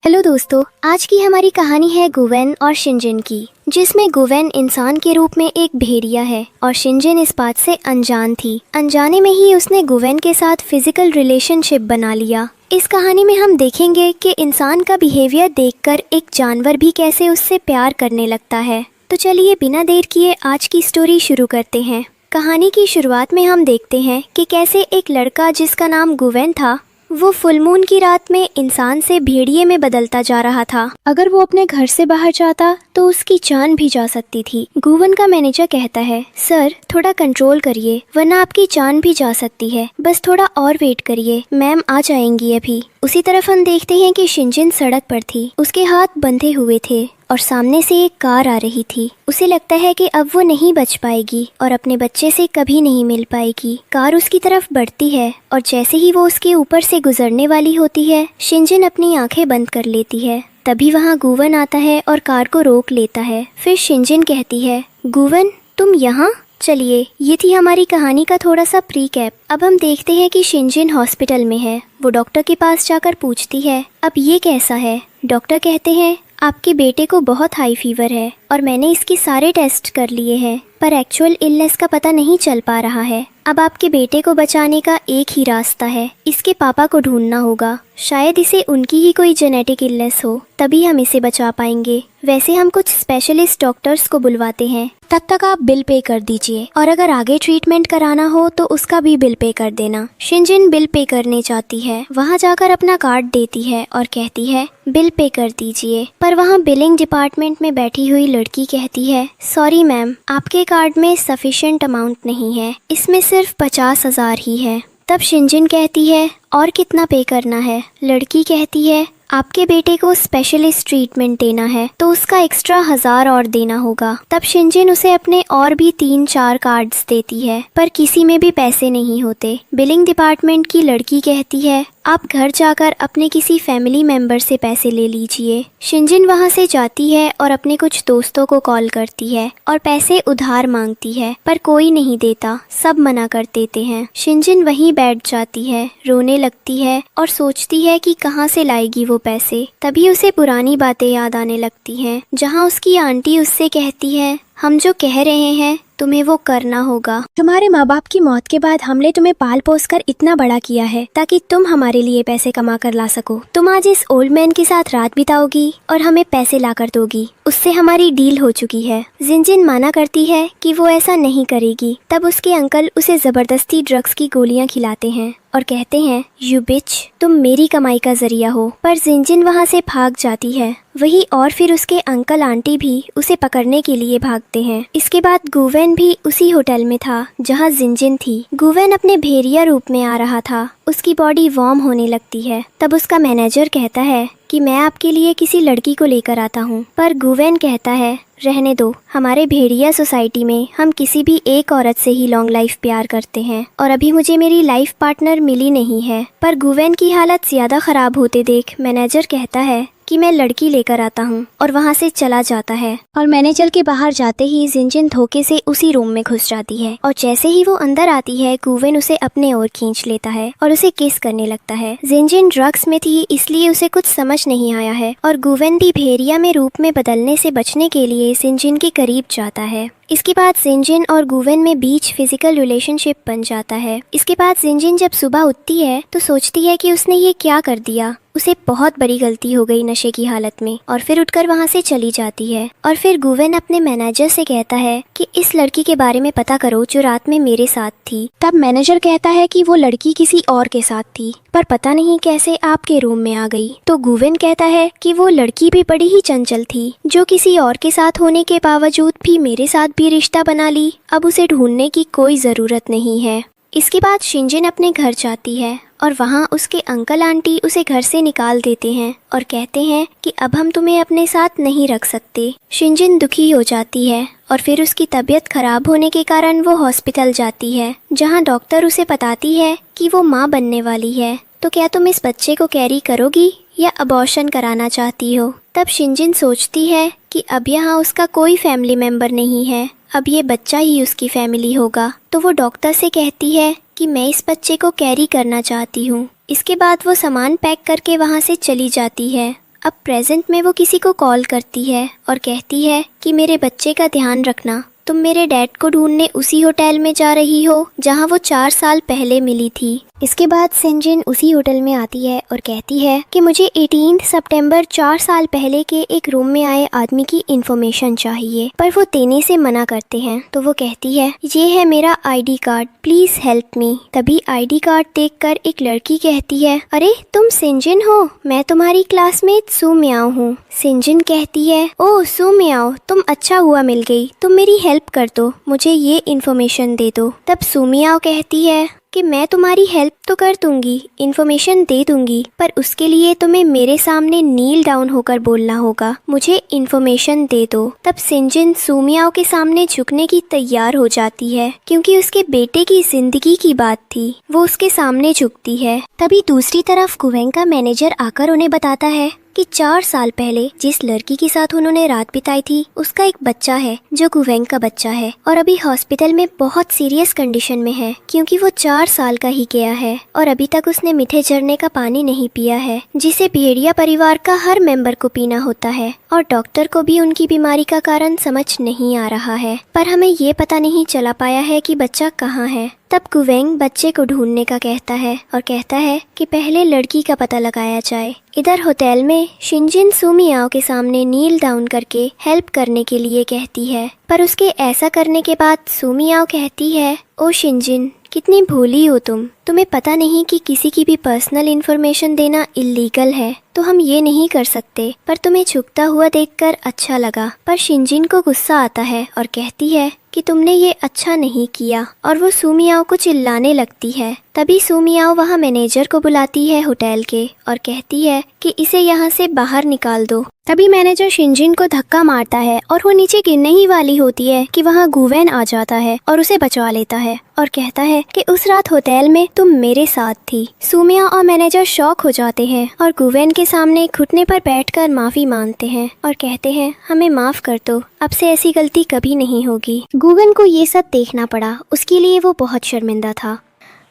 Hello दोस्तों, आज की हमारी कहानी है गुवेन और शिनजिन की, जिसमें गुवेन इंसान के रूप में एक भेड़िया है और शिनजिन इस बात से अनजान थी। अनजाने में ही उसने गुवेन के साथ फिजिकल रिलेशनशिप बना लिया। इस कहानी में हम देखेंगे कि इंसान का बिहेवियर देखकर एक जानवर भी कैसे उससे प्यार करने लगता है। तो चलिए बिना देर किए आज की स्टोरी शुरू करते हैं। कहानी की शुरुआत में हम देखते हैं कि कैसे एक लड़का जिसका नाम गुवेन था, वो फुल मून की रात में इंसान से भेड़िए में बदलता जा रहा था। अगर वो अपने घर से बाहर जाता तो उसकी जान भी जा सकती थी। गुवेन का मैनेजर कहता है, सर थोड़ा कंट्रोल करिए वरना आपकी जान भी जा सकती है, बस थोड़ा और वेट करिए, मैम आ जाएंगी अभी। उसी तरफ हम देखते हैं कि शिनजिन सड़क पर थी, उसके हाथ बंधे हुए थे और सामने से एक कार आ रही थी। उसे लगता है कि अब वो नहीं बच पाएगी और अपने बच्चे से कभी नहीं मिल पाएगी। कार उसकी तरफ बढ़ती है और जैसे ही वो उसके ऊपर से गुजरने वाली होती है, शिनजिन अपनी आंखें बंद कर लेती है। तभी वहाँ गुवेन आता है और कार को रोक लेता है। फिर शिनजिन कहती है, गुवेन तुम यहाँ? चलिए, ये थी हमारी कहानी का थोड़ा सा प्रीकैप। अब हम देखते हैं कि शिनजिन हॉस्पिटल में है। वो डॉक्टर के पास जाकर पूछती है, अब ये कैसा है? डॉक्टर कहते हैं, आपके बेटे को बहुत हाई फीवर है और मैंने इसके सारे टेस्ट कर लिए हैं, पर एक्चुअल इलनेस का पता नहीं चल पा रहा है। अब आपके बेटे को बचाने का एक ही रास्ता है, इसके पापा को ढूंढना होगा। शायद इसे उनकी ही कोई जेनेटिक इलनेस हो, तभी हम इसे बचा पाएंगे। वैसे हम कुछ स्पेशलिस्ट डॉक्टर्स को बुलवाते हैं, तब तक आप बिल पे कर दीजिए और अगर आगे ट्रीटमेंट कराना हो तो उसका भी बिल पे कर देना। शिनजिन बिल पे करने जाती है, वहाँ जाकर अपना कार्ड देती है और कहती है, बिल पे कर दीजिए। पर वहाँ बिलिंग डिपार्टमेंट में बैठी हुई लड़की कहती है, सॉरी मैम, आपके कार्ड में सफिशिएंट अमाउंट नहीं है, इसमें सिर्फ 50,000 ही है। तब शिनजिन कहती है, और कितना पे करना है? लड़की कहती है, आपके बेटे को स्पेशलिस्ट ट्रीटमेंट देना है तो उसका एक्स्ट्रा 1000 और देना होगा। तब शिनजिन उसे अपने और भी 3-4 कार्ड्स देती है, पर किसी में भी पैसे नहीं होते। बिलिंग डिपार्टमेंट की लड़की कहती है, आप घर जाकर अपने किसी फैमिली मेंबर से पैसे ले लीजिए। शिनजिन वहाँ से जाती है और अपने कुछ दोस्तों को कॉल करती है और पैसे उधार मांगती है, पर कोई नहीं देता, सब मना कर देते हैं। शिनजिन वहीं बैठ जाती है, रोने लगती है और सोचती है कि कहाँ से लाएगी वो पैसे। तभी उसे पुरानी बातें याद आने लगती हैं, जहाँ उसकी आंटी उससे कहती है, हम जो कह रहे हैं तुम्हें वो करना होगा। तुम्हारे माँ बाप की मौत के बाद हमने तुम्हें पाल पोस कर इतना बड़ा किया है ताकि तुम हमारे लिए पैसे कमा कर ला सको। तुम आज इस ओल्ड मैन के साथ रात बिताओगी और हमें पैसे ला कर दोगी, उससे हमारी डील हो चुकी है। शिनजिन माना करती है कि वो ऐसा नहीं करेगी। तब उसके अंकल उसे जबरदस्ती ड्रग्स की गोलियां खिलाते हैं और कहते हैं, यू बिच, तुम मेरी कमाई का जरिया हो। पर शिनजिन वहाँ से भाग जाती है वही, और फिर उसके अंकल आंटी भी उसे पकड़ने के लिए भागते हैं। इसके बाद गुवेन भी उसी होटल में था जहाँ शिनजिन थी। गुवेन अपने भेड़िया रूप में आ रहा था, उसकी बॉडी वार्म होने लगती है। तब उसका मैनेजर कहता है कि मैं आपके लिए किसी लड़की को लेकर आता हूँ, पर गुवेन कहता है, रहने दो, हमारे भेड़िया सोसाइटी में हम किसी भी एक औरत से ही लॉन्ग लाइफ प्यार करते हैं और अभी मुझे मेरी लाइफ पार्टनर मिली नहीं है। पर गुवेन की हालत ज्यादा खराब होते देख मैनेजर कहता है कि मैं लड़की लेकर आता हूँ और वहाँ से चला जाता है। और मैनेजर के बाहर जाते ही शिनजिन धोखे से उसी रूम में घुस जाती है और जैसे ही वो अंदर आती है, गुवेन उसे अपने ओर खींच लेता है और उसे किस करने लगता है। शिनजिन ड्रग्स में थी इसलिए उसे कुछ समझ नहीं आया है और गुवेन भी भेड़िया में रूप में बदलने से बचने के लिए शिनजिन के करीब जाता है। इसके बाद शिनजिन और गुवेन में बीच फिजिकल रिलेशनशिप बन जाता है। इसके बाद शिनजिन जब सुबह उठती है तो सोचती है कि उसने ये क्या कर दिया, उसे बहुत बड़ी गलती हो गई नशे की हालत में, और फिर उठकर वहाँ से चली जाती है। और फिर गुवेन अपने मैनेजर से कहता है कि इस लड़की के बारे में पता करो जो रात में मेरे साथ थी। तब मैनेजर कहता है कि वो लड़की किसी और के साथ थी, पर पता नहीं कैसे आपके रूम में आ गई। तो गुवेन कहता है कि वो लड़की भी बड़ी ही चंचल थी, जो किसी और के साथ होने के बावजूद भी मेरे साथ भी रिश्ता बना ली, अब उसे ढूंढने की कोई जरूरत नहीं है। इसके बाद शिनजिन अपने घर जाती है और वहाँ उसके अंकल आंटी उसे घर से निकाल देते हैं और कहते हैं कि अब हम तुम्हें अपने साथ नहीं रख सकते। शिनजिन दुखी हो जाती है और फिर उसकी तबीयत खराब होने के कारण वो हॉस्पिटल जाती है, जहाँ डॉक्टर उसे बताती है कि वो माँ बनने वाली है, तो क्या तुम इस बच्चे को कैरी करोगी या अबॉर्शन कराना चाहती हो? तब शिनजिन सोचती है कि अब यहाँ उसका कोई फैमिली मेंबर नहीं है, अब ये बच्चा ही उसकी फैमिली होगा। तो वो डॉक्टर से कहती है कि मैं इस बच्चे को कैरी करना चाहती हूँ। इसके बाद वो सामान पैक करके वहाँ से चली जाती है। अब प्रेजेंट में वो किसी को कॉल करती है और कहती है कि मेरे बच्चे का ध्यान रखना, तुम मेरे डैड को ढूंढने उसी होटल में जा रही हो जहां वो 4 साल पहले मिली थी। इसके बाद सिंजिन उसी होटल में आती है और कहती है कि मुझे 18 सितंबर 4 साल पहले के एक रूम में आए आदमी की इन्फॉर्मेशन चाहिए, पर वो देने से मना करते हैं। तो वो कहती है ये है मेरा ID card, please help me. तभी आईडी कार्ड देखकर एक लड़की कहती है अरे तुम सिंजिन हो, मैं तुम्हारी क्लासमेट सू मियाओ हूँ। सिंजिन कहती है ओह सू मियाओ, तुम अच्छा हुआ मिल गई, तुम मेरी हेल्प कर दो, मुझे ये इन्फॉर्मेशन दे दो। तब सू मियाओ कहती है कि मैं तुम्हारी हेल्प तो कर दूंगी, इन्फॉर्मेशन दे दूंगी, पर उसके लिए तुम्हें मेरे सामने नील डाउन होकर बोलना होगा, मुझे इन्फॉर्मेशन दे दो। तब सिंजिन सू मियाओ के सामने झुकने की तैयार हो जाती है क्योंकि उसके बेटे की जिंदगी की बात थी, वो उसके सामने झुकती है। तभी दूसरी तरफ गुवेन का मैनेजर आकर उन्हें बताता है कि 4 साल पहले जिस लड़की के साथ उन्होंने रात बिताई थी उसका एक बच्चा है जो गुवेन का बच्चा है और अभी हॉस्पिटल में बहुत सीरियस कंडीशन में है क्योंकि वो 4 साल का ही गया है और अभी तक उसने मीठे झरने का पानी नहीं पिया है जिसे भेड़िया परिवार का हर मेंबर को पीना होता है और डॉक्टर को भी उनकी बीमारी का कारण समझ नहीं आ रहा है, पर हमें ये पता नहीं चला पाया है कि बच्चा कहाँ है। तब गुवेन बच्चे को ढूंढने का कहता है और कहता है कि पहले लड़की का पता लगाया जाए। इधर होटल में शिंजिन सू मियाओ के सामने नील डाउन करके हेल्प करने के लिए कहती है, पर उसके ऐसा करने के बाद सू मियाओ कहती है ओ शिंजिन, कितनी भोली हो तुम, तुम्हें पता नहीं कि किसी की भी पर्सनल इन्फॉर्मेशन देना इल्लीगल है, तो हम ये नहीं कर सकते, पर तुम्हें झुकता हुआ देखकर अच्छा लगा। पर शिंजिन को गुस्सा आता है और कहती है कि तुमने ये अच्छा नहीं किया और वो सू मियाओ को चिल्लाने लगती है। तभी सू मियाओ वहाँ मैनेजर को बुलाती है होटल के और कहती है कि इसे यहाँ से बाहर निकाल दो। तभी मैनेजर शिंजिन को धक्का मारता है और वो नीचे गिरने ही वाली होती है कि वहाँ गुवेन आ जाता है और उसे बचा लेता है और कहता है कि उस रात होटल में तुम मेरे साथ थी। सू मियाओ और मैनेजर शॉक हो जाते हैं और गुवेन के सामने घुटने पर बैठकर माफी मांगते हैं और कहते हैं हमें माफ कर दो, अब से ऐसी गलती कभी नहीं होगी। गुवेन को ये सब देखना पड़ा, उसके लिए वो बहुत शर्मिंदा था।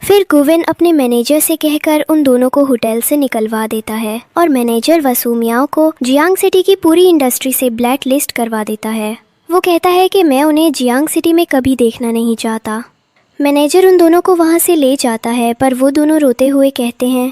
फिर गुवेन अपने मैनेजर से कहकर उन दोनों को होटल से निकलवा देता है और मैनेजर व सू मियाओ को जियांग सिटी की पूरी इंडस्ट्री से ब्लैक लिस्ट करवा देता है। वो कहता है कि मैं उन्हें जियांग सिटी में कभी देखना नहीं चाहता। मैनेजर उन दोनों को वहाँ से ले जाता है, पर वो दोनों रोते हुए कहते हैं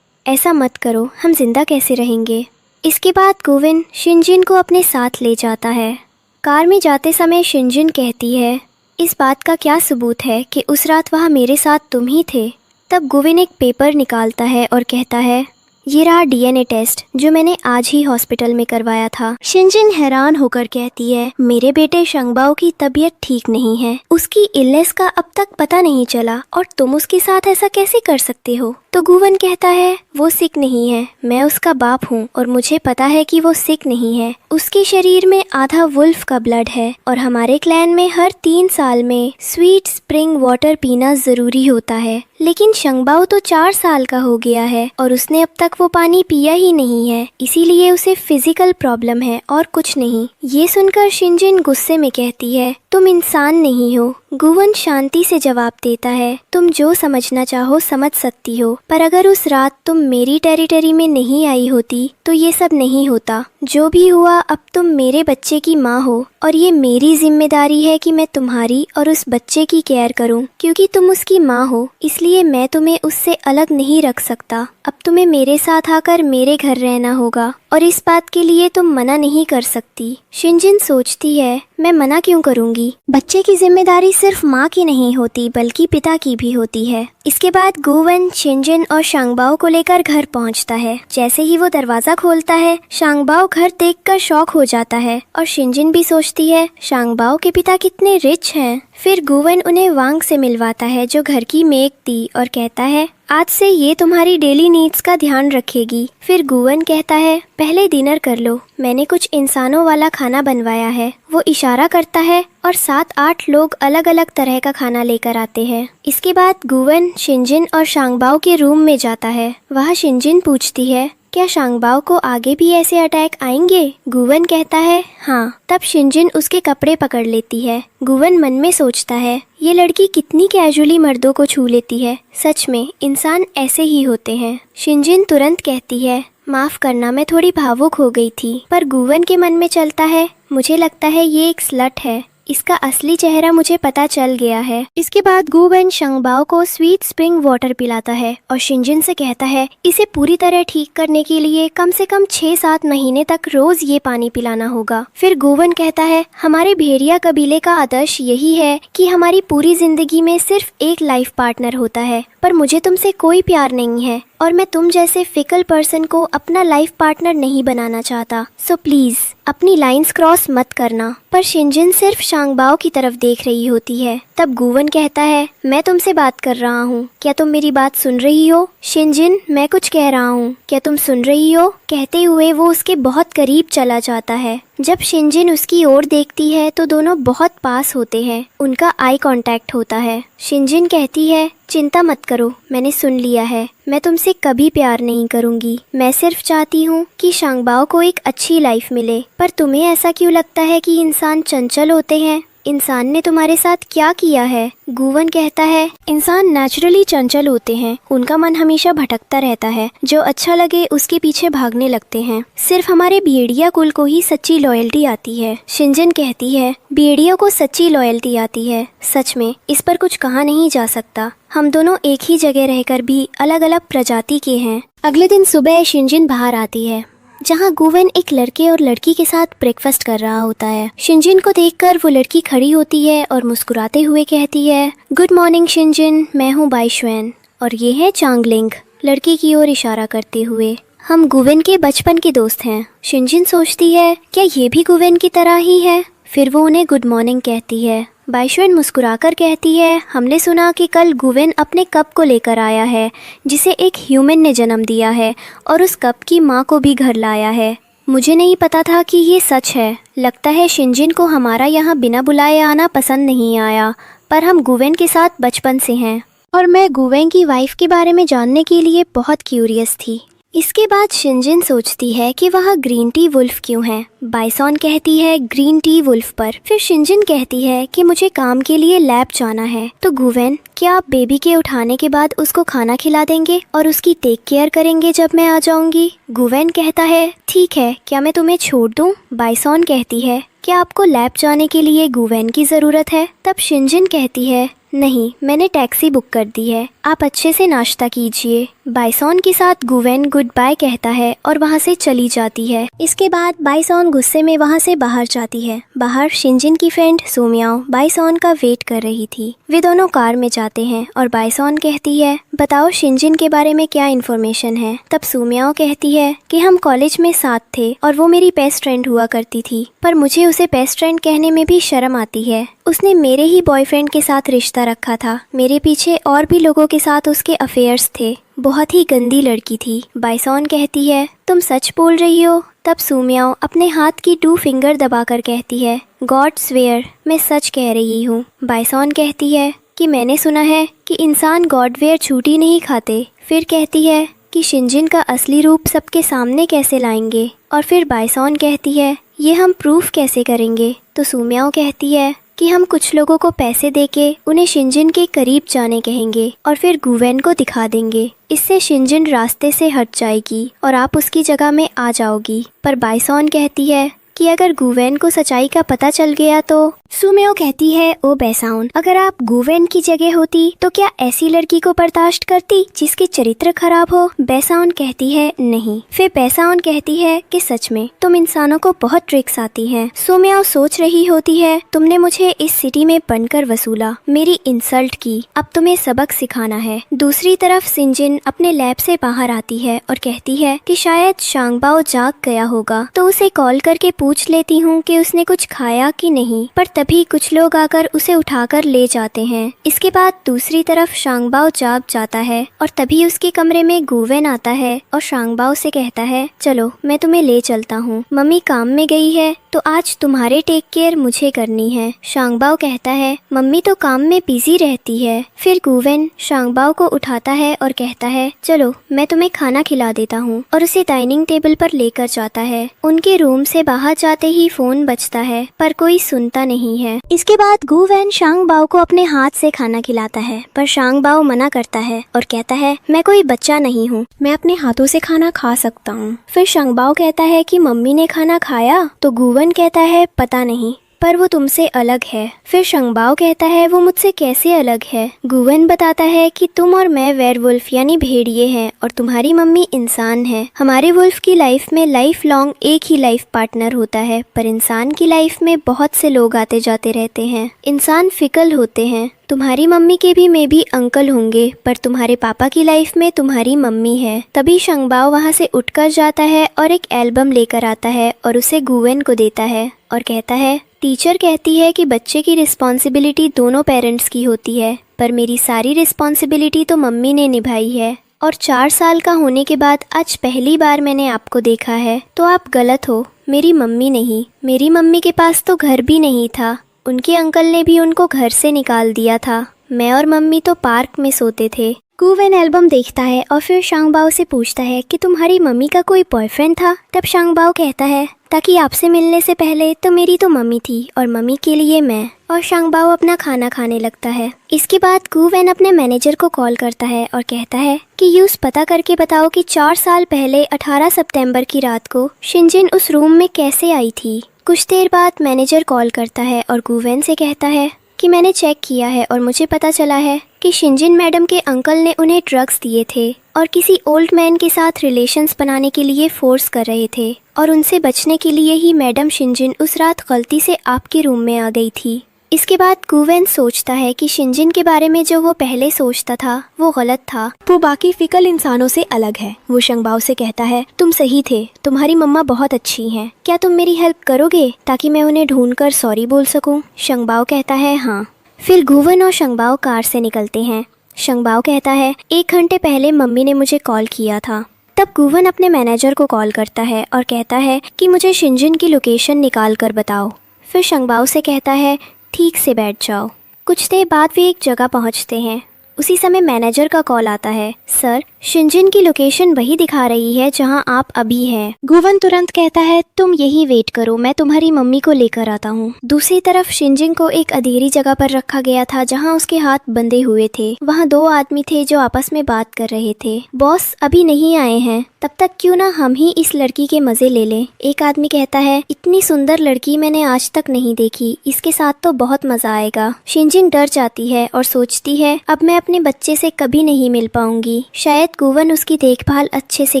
ऐसा मत करो, हम जिंदा कैसे रहेंगे। इसके बाद गुवेन शिंजिन को अपने साथ ले जाता है। कार में जाते समय शिंजिन कहती है इस बात का क्या सबूत है कि उस रात वहाँ मेरे साथ तुम ही थे। तब गुवेन एक पेपर निकालता है और कहता है ये रहा डीएनए टेस्ट जो मैंने आज ही हॉस्पिटल में करवाया था। शिंजिन हैरान होकर कहती है मेरे बेटे शंगबाओ की तबीयत ठीक नहीं है, उसकी इलनेस का अब तक पता नहीं चला और तुम उसके साथ ऐसा कैसे कर सकते हो। तो गुवेन कहता है वो सिक नहीं है, मैं उसका बाप हूँ और मुझे पता है कि वो सिक नहीं है। उसके शरीर में आधा वुल्फ का ब्लड है और हमारे क्लैन में हर 3 साल में स्वीट स्प्रिंग वाटर पीना जरूरी होता है, लेकिन शंगबाओ तो 4 साल का हो गया है और उसने अब तक वो पानी पिया ही नहीं है, इसीलिए उसे फिजिकल प्रॉब्लम है और कुछ नहीं। ये सुनकर शिंजिन गुस्से में कहती है तुम इंसान नहीं हो। गुवेन शांति से जवाब देता है तुम जो समझना चाहो समझ सकती हो, पर अगर उस रात तुम मेरी टेरिटरी में नहीं आई होती तो ये सब नहीं होता। जो भी हुआ अब तुम मेरे बच्चे की माँ हो और ये मेरी जिम्मेदारी है कि मैं तुम्हारी और उस बच्चे की केयर करूं, क्योंकि तुम उसकी माँ हो इसलिए मैं तुम्हें उससे अलग नहीं रख सकता। अब तुम्हें मेरे साथ आकर मेरे घर रहना होगा और इस बात के लिए तुम मना नहीं कर सकती। शिंजिन सोचती है मैं मना क्यों करूंगी, बच्चे की जिम्मेदारी सिर्फ माँ की नहीं होती बल्कि पिता की भी होती है। इसके बाद गुवेन शिंजिन और शांगबाओ को लेकर घर पहुंचता है। जैसे ही वो दरवाजा खोलता है शांगबाओ घर देखकर शॉक हो जाता है और शिंजिन भी सोचती है शांगबाओ के पिता कितने रिच हैं। फिर गुवेन उन्हें वांग से मिलवाता है जो घर की मेड थी और कहता है आज से ये तुम्हारी डेली नीड्स का ध्यान रखेगी। फिर गुवेन कहता है पहले डिनर कर लो, मैंने कुछ इंसानों वाला खाना बनवाया है। वो इशारा करता है और 7-8 लोग अलग अलग तरह का खाना लेकर आते हैं। इसके बाद गुवेन शिंजिन और शांगबाओ के रूम में जाता है। वहाँ शिंजिन पूछती है क्या शांगबाओ को आगे भी ऐसे अटैक आएंगे। गुवेन कहता है हाँ। तब शिंजिन उसके कपड़े पकड़ लेती है। गुवेन मन में सोचता है ये लड़की कितनी कैजुअली मर्दों को छू लेती है, सच में इंसान ऐसे ही होते हैं। शिंजिन तुरंत कहती है माफ करना, मैं थोड़ी भावुक हो गई थी। पर गुवन के मन में चलता है, मुझे लगता है ये एक स्लट है। इसका असली चेहरा मुझे पता चल गया है। इसके बाद गुवन शंगबाओ को स्वीट स्प्रिंग वाटर पिलाता है और शिनजिन से कहता है इसे पूरी तरह ठीक करने के लिए कम से कम 6-7 महीने तक रोज ये पानी पिलाना होगा। फिर गुवन कहता है हमारे भेड़िया कबीले का आदर्श यही है कि हमारी पूरी जिंदगी में सिर्फ एक लाइफ पार्टनर होता है, पर मुझे तुमसे कोई प्यार नहीं है और मैं तुम जैसे फिकल पर्सन को अपना लाइफ पार्टनर नहीं बनाना चाहता। सो प्लीज अपनी लाइंस क्रॉस मत करना। पर शिनजिन सिर्फ शांगबाओ की तरफ देख रही होती है। तब गुवन कहता है मैं तुमसे बात कर रहा हूँ, क्या तुम मेरी बात सुन रही हो? शिनजिन, मैं कुछ कह रहा हूँ, क्या तुम सुन रही हो? कहते हुए वो उसके बहुत करीब चला जाता है। जब शिनजिन उसकी ओर देखती है तो दोनों बहुत पास होते हैं। उनका आई कांटेक्ट होता है। शिनजिन कहती है चिंता मत करो, मैंने सुन लिया है। मैं तुमसे कभी प्यार नहीं करूंगी। मैं सिर्फ चाहती हूँ कि शांगबाओ को एक अच्छी लाइफ मिले। पर तुम्हें ऐसा क्यों लगता है कि इंसान चंचल होते हैं? इंसान ने तुम्हारे साथ क्या किया है? गुवन कहता है इंसान नेचुरली चंचल होते हैं, उनका मन हमेशा भटकता रहता है, जो अच्छा लगे उसके पीछे भागने लगते हैं। सिर्फ हमारे भेड़िया कुल को ही सच्ची लॉयल्टी आती है। शिनजिन कहती है भेड़ियों को सच्ची लॉयल्टी आती है। सच में इस पर कुछ कहा नहीं जा सकता। हम दोनों एक ही जगह रहकर भी अलग अलग प्रजाति के हैं। अगले दिन सुबह शिनजिन बाहर आती है जहाँ गुवन एक लड़के और लड़की के साथ ब्रेकफास्ट कर रहा होता है। शिनजिन को देखकर वो लड़की खड़ी होती है और मुस्कुराते हुए कहती है गुड मॉर्निंग शिनजिन, मैं हूँ बाइशुएन और ये है चांगलिंग, लड़की की ओर इशारा करते हुए। हम गुवन के बचपन के दोस्त हैं। शिनजिन सोचती है क्या ये भी गुवन की तरह ही है? फिर वो उन्हें गुड मॉर्निंग कहती है। बाइशुएन मुस्कुराकर कहती है हमने सुना कि कल गुवन अपने कप को लेकर आया है जिसे एक ह्यूमन ने जन्म दिया है और उस कप की माँ को भी घर लाया है। मुझे नहीं पता था कि ये सच है। लगता है शिनजिन को हमारा यहाँ बिना बुलाए आना पसंद नहीं आया, पर हम गुवन के साथ बचपन से हैं और मैं गुवन की वाइफ के बारे में जानने के लिए बहुत क्यूरियस थी। इसके बाद शिनजिन सोचती है कि वह ग्रीन टी वुल्फ क्यों है। बाइसॉन कहती है ग्रीन टी वुल्फ पर। फिर शिनजिन कहती है कि मुझे काम के लिए लैब जाना है। तो गुवन, क्या आप बेबी के उठाने के बाद उसको खाना खिला देंगे और उसकी टेक केयर करेंगे जब मैं आ जाऊंगी? गुवन कहता है ठीक है, क्या मैं तुम्हें छोड़ दूं? बाइसॉन कहती है क्या आपको लैब जाने के लिए गुवन की जरूरत है? तब शिनजिन कहती है नहीं, मैंने टैक्सी बुक कर दी है, आप अच्छे से नाश्ता कीजिए। बाइसॉन के साथ गुवन गुड बाय कहता है और वहाँ से चली जाती है। इसके बाद बाइसॉन गुस्से में वहाँ से बाहर जाती है। बाहर शिनजिन की फ्रेंड सोमियाओ बाइसॉन का वेट कर रही थी। वे दोनों कार में जाते हैं और बाइसॉन कहती है बताओ शिनजिन के बारे में क्या इन्फॉर्मेशन है? तब सोमियाओ कहती है कि हम कॉलेज में साथ थे और वो मेरी बेस्ट फ्रेंड हुआ करती थी, पर मुझे उसे बेस्ट फ्रेंड कहने में भी शर्म आती है। उसने मेरे ही बॉयफ्रेंड के साथ रिश्ता रखा था। मेरे पीछे और भी लोगों के साथ उसके अफेयर्स थे। बहुत ही गंदी लड़की थी। बाइसॉन कहती है तुम सच बोल रही हो? तब सुमियाओ अपने हाथ की 2 फिंगर दबाकर कहती है गॉड स्वेयर, मैं सच कह रही हूँ। बाइसॉन कहती है कि मैंने सुना है कि इंसान गॉडवेयर छूटी नहीं खाते। फिर कहती है कि शिनजिन का असली रूप सबके सामने कैसे लाएंगे? और फिर बाइसॉन कहती है ये हम प्रूफ कैसे करेंगे? तो सुमियाओ कहती है कि हम कुछ लोगों को पैसे देके उन्हें शिनजिन के करीब जाने कहेंगे और फिर गुवन को दिखा देंगे। इससे शिनजिन रास्ते से हट जाएगी और आप उसकी जगह में आ जाओगी। पर बाइसॉन कहती है कि अगर गुवन को सच्चाई का पता चल गया तो? सुमियो कहती है ओ बैसाउन, अगर आप गुवन की जगह होती तो क्या ऐसी लड़की को बर्दाश्त करती जिसके चरित्र खराब हो? बैसाउन कहती है नहीं। फिर बैसाउन कहती है कि सच में तुम इंसानों को बहुत ट्रिक्स आती हैं। सुमियो सोच रही होती है तुमने मुझे इस सिटी में बनकर वसूला, मेरी इंसल्ट की, अब तुम्हें सबक सिखाना है। दूसरी तरफ शिनजिन अपने लैब से बाहर आती है और कहती है कि शायद शांगबाओ जाग गया होगा, तो उसे कॉल करके पूछ लेती हूँ कि उसने कुछ खाया कि नहीं। पर तभी कुछ लोग आकर उसे उठाकर ले जाते हैं। इसके बाद दूसरी तरफ शांगबाओ जाग जाता है और तभी उसके कमरे में गुवन आता है और शांगबाओ से कहता है चलो मैं तुम्हें ले चलता हूँ, मम्मी काम में गई है तो आज तुम्हारे टेक केयर मुझे करनी है। शांगबाओ कहता है मम्मी तो काम में बिजी रहती है। फिर गुवन शांगबाओ को उठाता है और कहता है चलो मैं तुम्हें खाना खिला देता हूँ और उसे डाइनिंग टेबल पर लेकर जाता है। उनके रूम से बाहर जाते ही फोन बजता है पर कोई सुनता नहीं नहीं है। इसके बाद गुवेन शांग बाओ को अपने हाथ से खाना खिलाता है, पर शांग बाओ मना करता है और कहता है मैं कोई बच्चा नहीं हूँ, मैं अपने हाथों से खाना खा सकता हूँ। फिर शांग बाओ कहता है कि मम्मी ने खाना खाया, तो गुवेन कहता है पता नहीं, पर वो तुमसे अलग है। फिर शंगबाओ कहता है वो मुझसे कैसे अलग है। गुवेन बताता है कि तुम और मैं वेयरवुल्फ यानी भेड़िए हैं और तुम्हारी मम्मी इंसान है। हमारे वुल्फ की लाइफ में लाइफ लॉन्ग एक ही लाइफ पार्टनर होता है, पर इंसान की लाइफ में बहुत से लोग आते जाते रहते हैं। इंसान फिकल होते हैं। तुम्हारी मम्मी के भी मे भी अंकल होंगे, पर तुम्हारे पापा की लाइफ में तुम्हारी मम्मी है। तभी शंगबाओ वहाँ से उठकर जाता है और एक एल्बम लेकर आता है और उसे गुवेन को देता है और कहता है टीचर कहती है कि बच्चे की रिस्पॉन्सिबिलिटी दोनों पेरेंट्स की होती है, पर मेरी सारी रिस्पॉन्सिबिलिटी तो मम्मी ने निभाई है। और 4 साल का होने के बाद आज पहली बार मैंने आपको देखा है, तो आप गलत हो, मेरी मम्मी नहीं। मेरी मम्मी के पास तो घर भी नहीं था, उनके अंकल ने भी उनको घर से निकाल दिया था। मैं और मम्मी तो पार्क में सोते थे। गुवेन एल्बम देखता है और फिर शांगबाओ से पूछता है कि तुम्हारी मम्मी का कोई बॉयफ्रेंड था। तब शांगबाओ कहता है ताकि आपसे मिलने से पहले तो मेरी तो मम्मी थी और मम्मी के लिए मैं। और शांगबाओ अपना खाना खाने लगता है। इसके बाद गुवेन अपने मैनेजर को कॉल करता है और कहता है कि यूज पता करके बताओ कि 4 साल पहले 18 सितंबर की रात को शिनजिन उस रूम में कैसे आई थी। कुछ देर बाद मैनेजर कॉल करता है और गुवेन से कहता है कि मैंने चेक किया है और मुझे पता चला है कि शिनजिन मैडम के अंकल ने उन्हें ड्रग्स दिए थे और किसी ओल्ड मैन के साथ रिलेशंस बनाने के लिए फोर्स कर रहे थे, और उनसे बचने के लिए ही मैडम शिनजिन उस रात गलती से आपके रूम में आ गई थी। इसके बाद गुवेन सोचता है कि शिनजिन के बारे में जो वो पहले सोचता था वो गलत था, वो बाकी फिकल इंसानों से अलग है। वो शंगबाओ से कहता है तुम सही थे, तुम्हारी मम्मा बहुत अच्छी हैं, क्या तुम मेरी हेल्प करोगे ताकि मैं उन्हें ढूंढकर सॉरी बोल सकूं। शंगबाओ कहता है हाँ। फिर गुवेन और शंगबाओ कार से निकलते हैं। शंगबाओ कहता है 1 घंटे पहले मम्मी ने मुझे कॉल किया था। तब गुवेन अपने मैनेजर को कॉल करता है और कहता है कि मुझे शिनजिन की लोकेशन निकाल कर बताओ। फिर शंगबाओ से कहता है ठीक से बैठ जाओ। कुछ देर बाद वे एक जगह पहुंचते हैं। उसी समय मैनेजर का कॉल आता है, सर शिनजिन की लोकेशन वही दिखा रही है जहां आप अभी हैं। गुवेन तुरंत कहता है तुम यही वेट करो, मैं तुम्हारी मम्मी को लेकर आता हूँ। दूसरी तरफ शिनजिन को एक अंधेरी जगह पर रखा गया था जहां उसके हाथ बंधे हुए थे। वहां 2 आदमी थे जो आपस में बात कर रहे थे। बॉस अभी नहीं आए हैं, तब तक क्यों ना हम ही इस लड़की के मजे ले लें। एक आदमी कहता है इतनी सुंदर लड़की मैंने आज तक नहीं देखी, इसके साथ तो बहुत मजा आएगा। शिनजिन डर जाती है और सोचती है अब मैं अपने बच्चे से कभी नहीं मिल पाऊंगी, शायद गुवेन उसकी देखभाल अच्छे से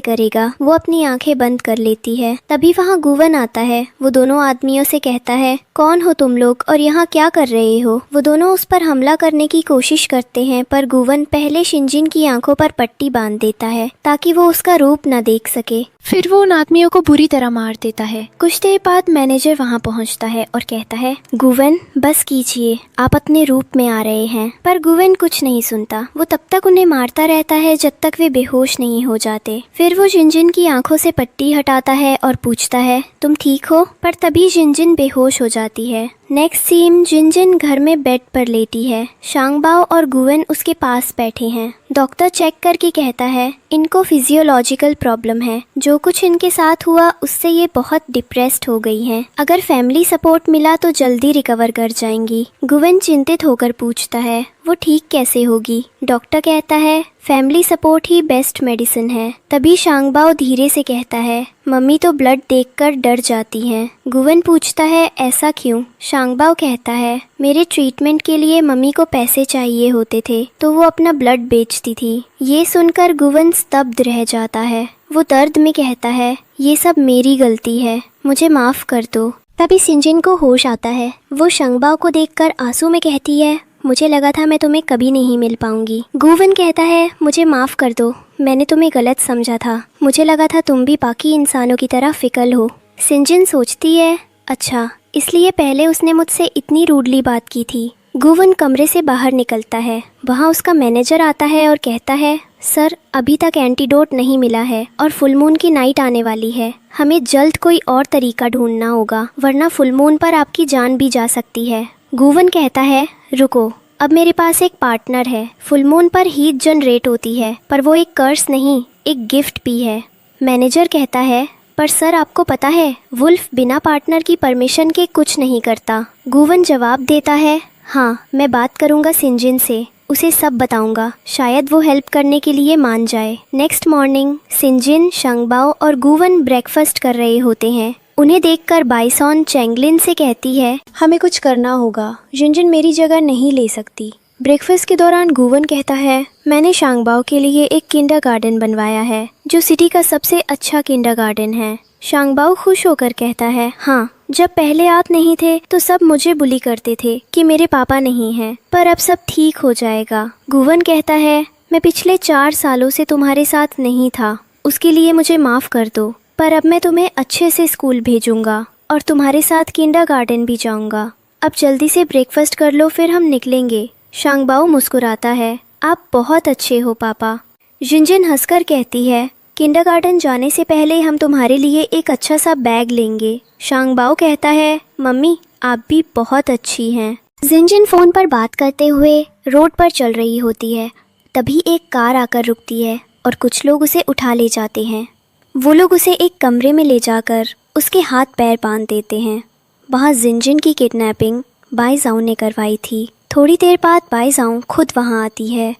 करेगा। वो अपनी आंखें बंद कर लेती है। तभी वहाँ गुवेन आता है। वो दोनों आदमियों से कहता है कौन हो तुम लोग और यहाँ क्या कर रहे हो। वो दोनों उस पर हमला करने की कोशिश करते हैं, पर गुवेन पहले शिनजिन की आंखों पर पट्टी बांध देता है ताकि वो उसका रूप न देख सके। फिर वो उन आदमियों को बुरी तरह मार देता है। कुछ देर बाद मैनेजर वहाँ पहुँचता है और कहता है गुवेन बस कीजिए, आप अपने रूप में आ रहे हैं। पर गुवेन कुछ नहीं सुनता। वो तब तक उन्हें मारता रहता है जब तक वे बेहोश नहीं हो जाते। फिर वो शिनजिन की आंखों से पट्टी हटाता है और पूछता है तुम ठीक हो, पर तभी शिनजिन बेहोश हो जाती है। नेक्स्ट सीन शिनजिन घर में बेड पर लेटी है। शांगबाओ और गुवेन उसके पास बैठे हैं। डॉक्टर चेक करके कहता है इनको फिजियोलॉजिकल प्रॉब्लम है, जो कुछ इनके साथ हुआ उससे ये बहुत डिप्रेस्ड हो गई हैं। अगर फैमिली सपोर्ट मिला तो जल्दी रिकवर कर जाएंगी। गुवेन चिंतित होकर पूछता है वो ठीक कैसे होगी। डॉक्टर कहता है फैमिली सपोर्ट ही बेस्ट मेडिसिन है। तभी शांगबाओ धीरे से कहता है मम्मी तो ब्लड देखकर डर जाती हैं। गुवेन पूछता है ऐसा क्यों। शांगबाओ कहता है मेरे ट्रीटमेंट के लिए मम्मी को पैसे चाहिए होते थे तो वो अपना ब्लड बेचती थी। ये सुनकर गुवेन स्तब्ध रह जाता है। वो दर्द में कहता है ये सब मेरी गलती है, मुझे माफ कर दो। तभी शिनजिन को होश आता है। वो शांगबाओ को देखकर आंसू में कहती है मुझे लगा था मैं तुम्हें कभी नहीं मिल पाऊंगी। गुवेन कहता है मुझे माफ कर दो, मैंने तुम्हें गलत समझा था, मुझे लगा था तुम भी बाकी इंसानों की तरह फिकल हो। शिनजिन सोचती है अच्छा इसलिए पहले उसने मुझसे इतनी रूडली बात की थी। गुवेन कमरे से बाहर निकलता है। वहाँ उसका मैनेजर आता है और कहता है सर अभी तक एंटीडोट नहीं मिला है और फुल मून की नाइट आने वाली है, हमें जल्द कोई और तरीका ढूंढना होगा वरना फुल मून पर आपकी जान भी जा सकती है। गुवेन कहता है रुको, अब मेरे पास एक पार्टनर है। फुल मून पर हीट जनरेट होती है, पर वो एक कर्स नहीं एक गिफ्ट भी है। मैनेजर कहता है पर सर आपको पता है वुल्फ बिना पार्टनर की परमिशन के कुछ नहीं करता। गुवन जवाब देता है, हाँ मैं बात करूँगा सिंजिन से, उसे सब बताऊंगा, शायद वो हेल्प करने के लिए मान जाए। नेक्स्ट मॉर्निंग सिंजिन, शंगबाओ और गुवन ब्रेकफास्ट कर रहे होते हैं। उन्हें देखकर बाइसॉन चैंगलिन से कहती है, हमें कुछ करना होगा, जिनजिन मेरी जगह नहीं ले सकती। ब्रेकफास्ट के दौरान गुवन कहता है, मैंने शांगबाओ के लिए एक किंडरगार्टन बनवाया है जो सिटी का सबसे अच्छा किंडरगार्टन है। शांगबाओ खुश होकर कहता है, हाँ जब पहले आप नहीं थे तो सब मुझे बुली करते थे कि मेरे पापा नहीं हैं, पर अब सब ठीक हो जाएगा। गुवन कहता है, मैं पिछले 4 सालों से तुम्हारे साथ नहीं था, उसके लिए मुझे माफ़ कर दो, पर अब मैं तुम्हें अच्छे से स्कूल भेजूंगा और तुम्हारे साथ किंडरगार्टन भी जाऊंगा। अब जल्दी से ब्रेकफास्ट कर लो, फिर हम निकलेंगे। शांगबाओ मुस्कुराता है, आप बहुत अच्छे हो पापा। जिनजिन हंसकर कहती है, किंडरगार्टन जाने से पहले हम तुम्हारे लिए एक अच्छा सा बैग लेंगे। शांगबाओ कहता है, मम्मी आप भी बहुत अच्छी हैं। जिनजिन फ़ोन पर बात करते हुए रोड पर चल रही होती है। तभी एक कार आकर रुकती है और कुछ लोग उसे उठा ले जाते हैं। वो लोग उसे एक कमरे में ले जाकर उसके हाथ पैर बांध देते हैं। वहाँ जिनजिन की किडनैपिंग बाइजाओ ने करवाई थी। थोड़ी देर बाद बाइजाओ खुद वहाँ आती है।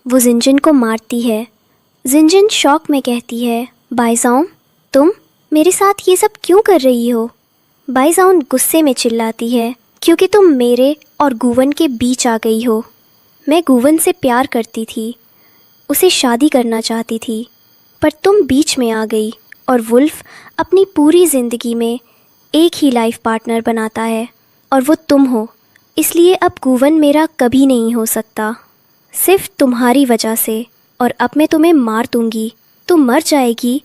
वो जिनजिन को मारती है। जिनजिन शॉक में कहती है, बाइजाओ तुम मेरे साथ ये सब क्यों कर रही हो? बाइजाओ गुस्से में चिल्लाती है, क्योंकि तुम मेरे और गुवन के बीच आ गई हो। मैं गुवन से प्यार करती थी, उसे शादी करना चाहती थी, पर तुम बीच में आ गई और वुल्फ अपनी पूरी ज़िंदगी में एक ही लाइफ पार्टनर बनाता है और वो तुम हो। इसलिए अब गुवन मेरा कभी नहीं हो सकता, सिर्फ तुम्हारी वजह से। और अब मैं तुम्हें मार दूंगी, तुम मर जाएगी,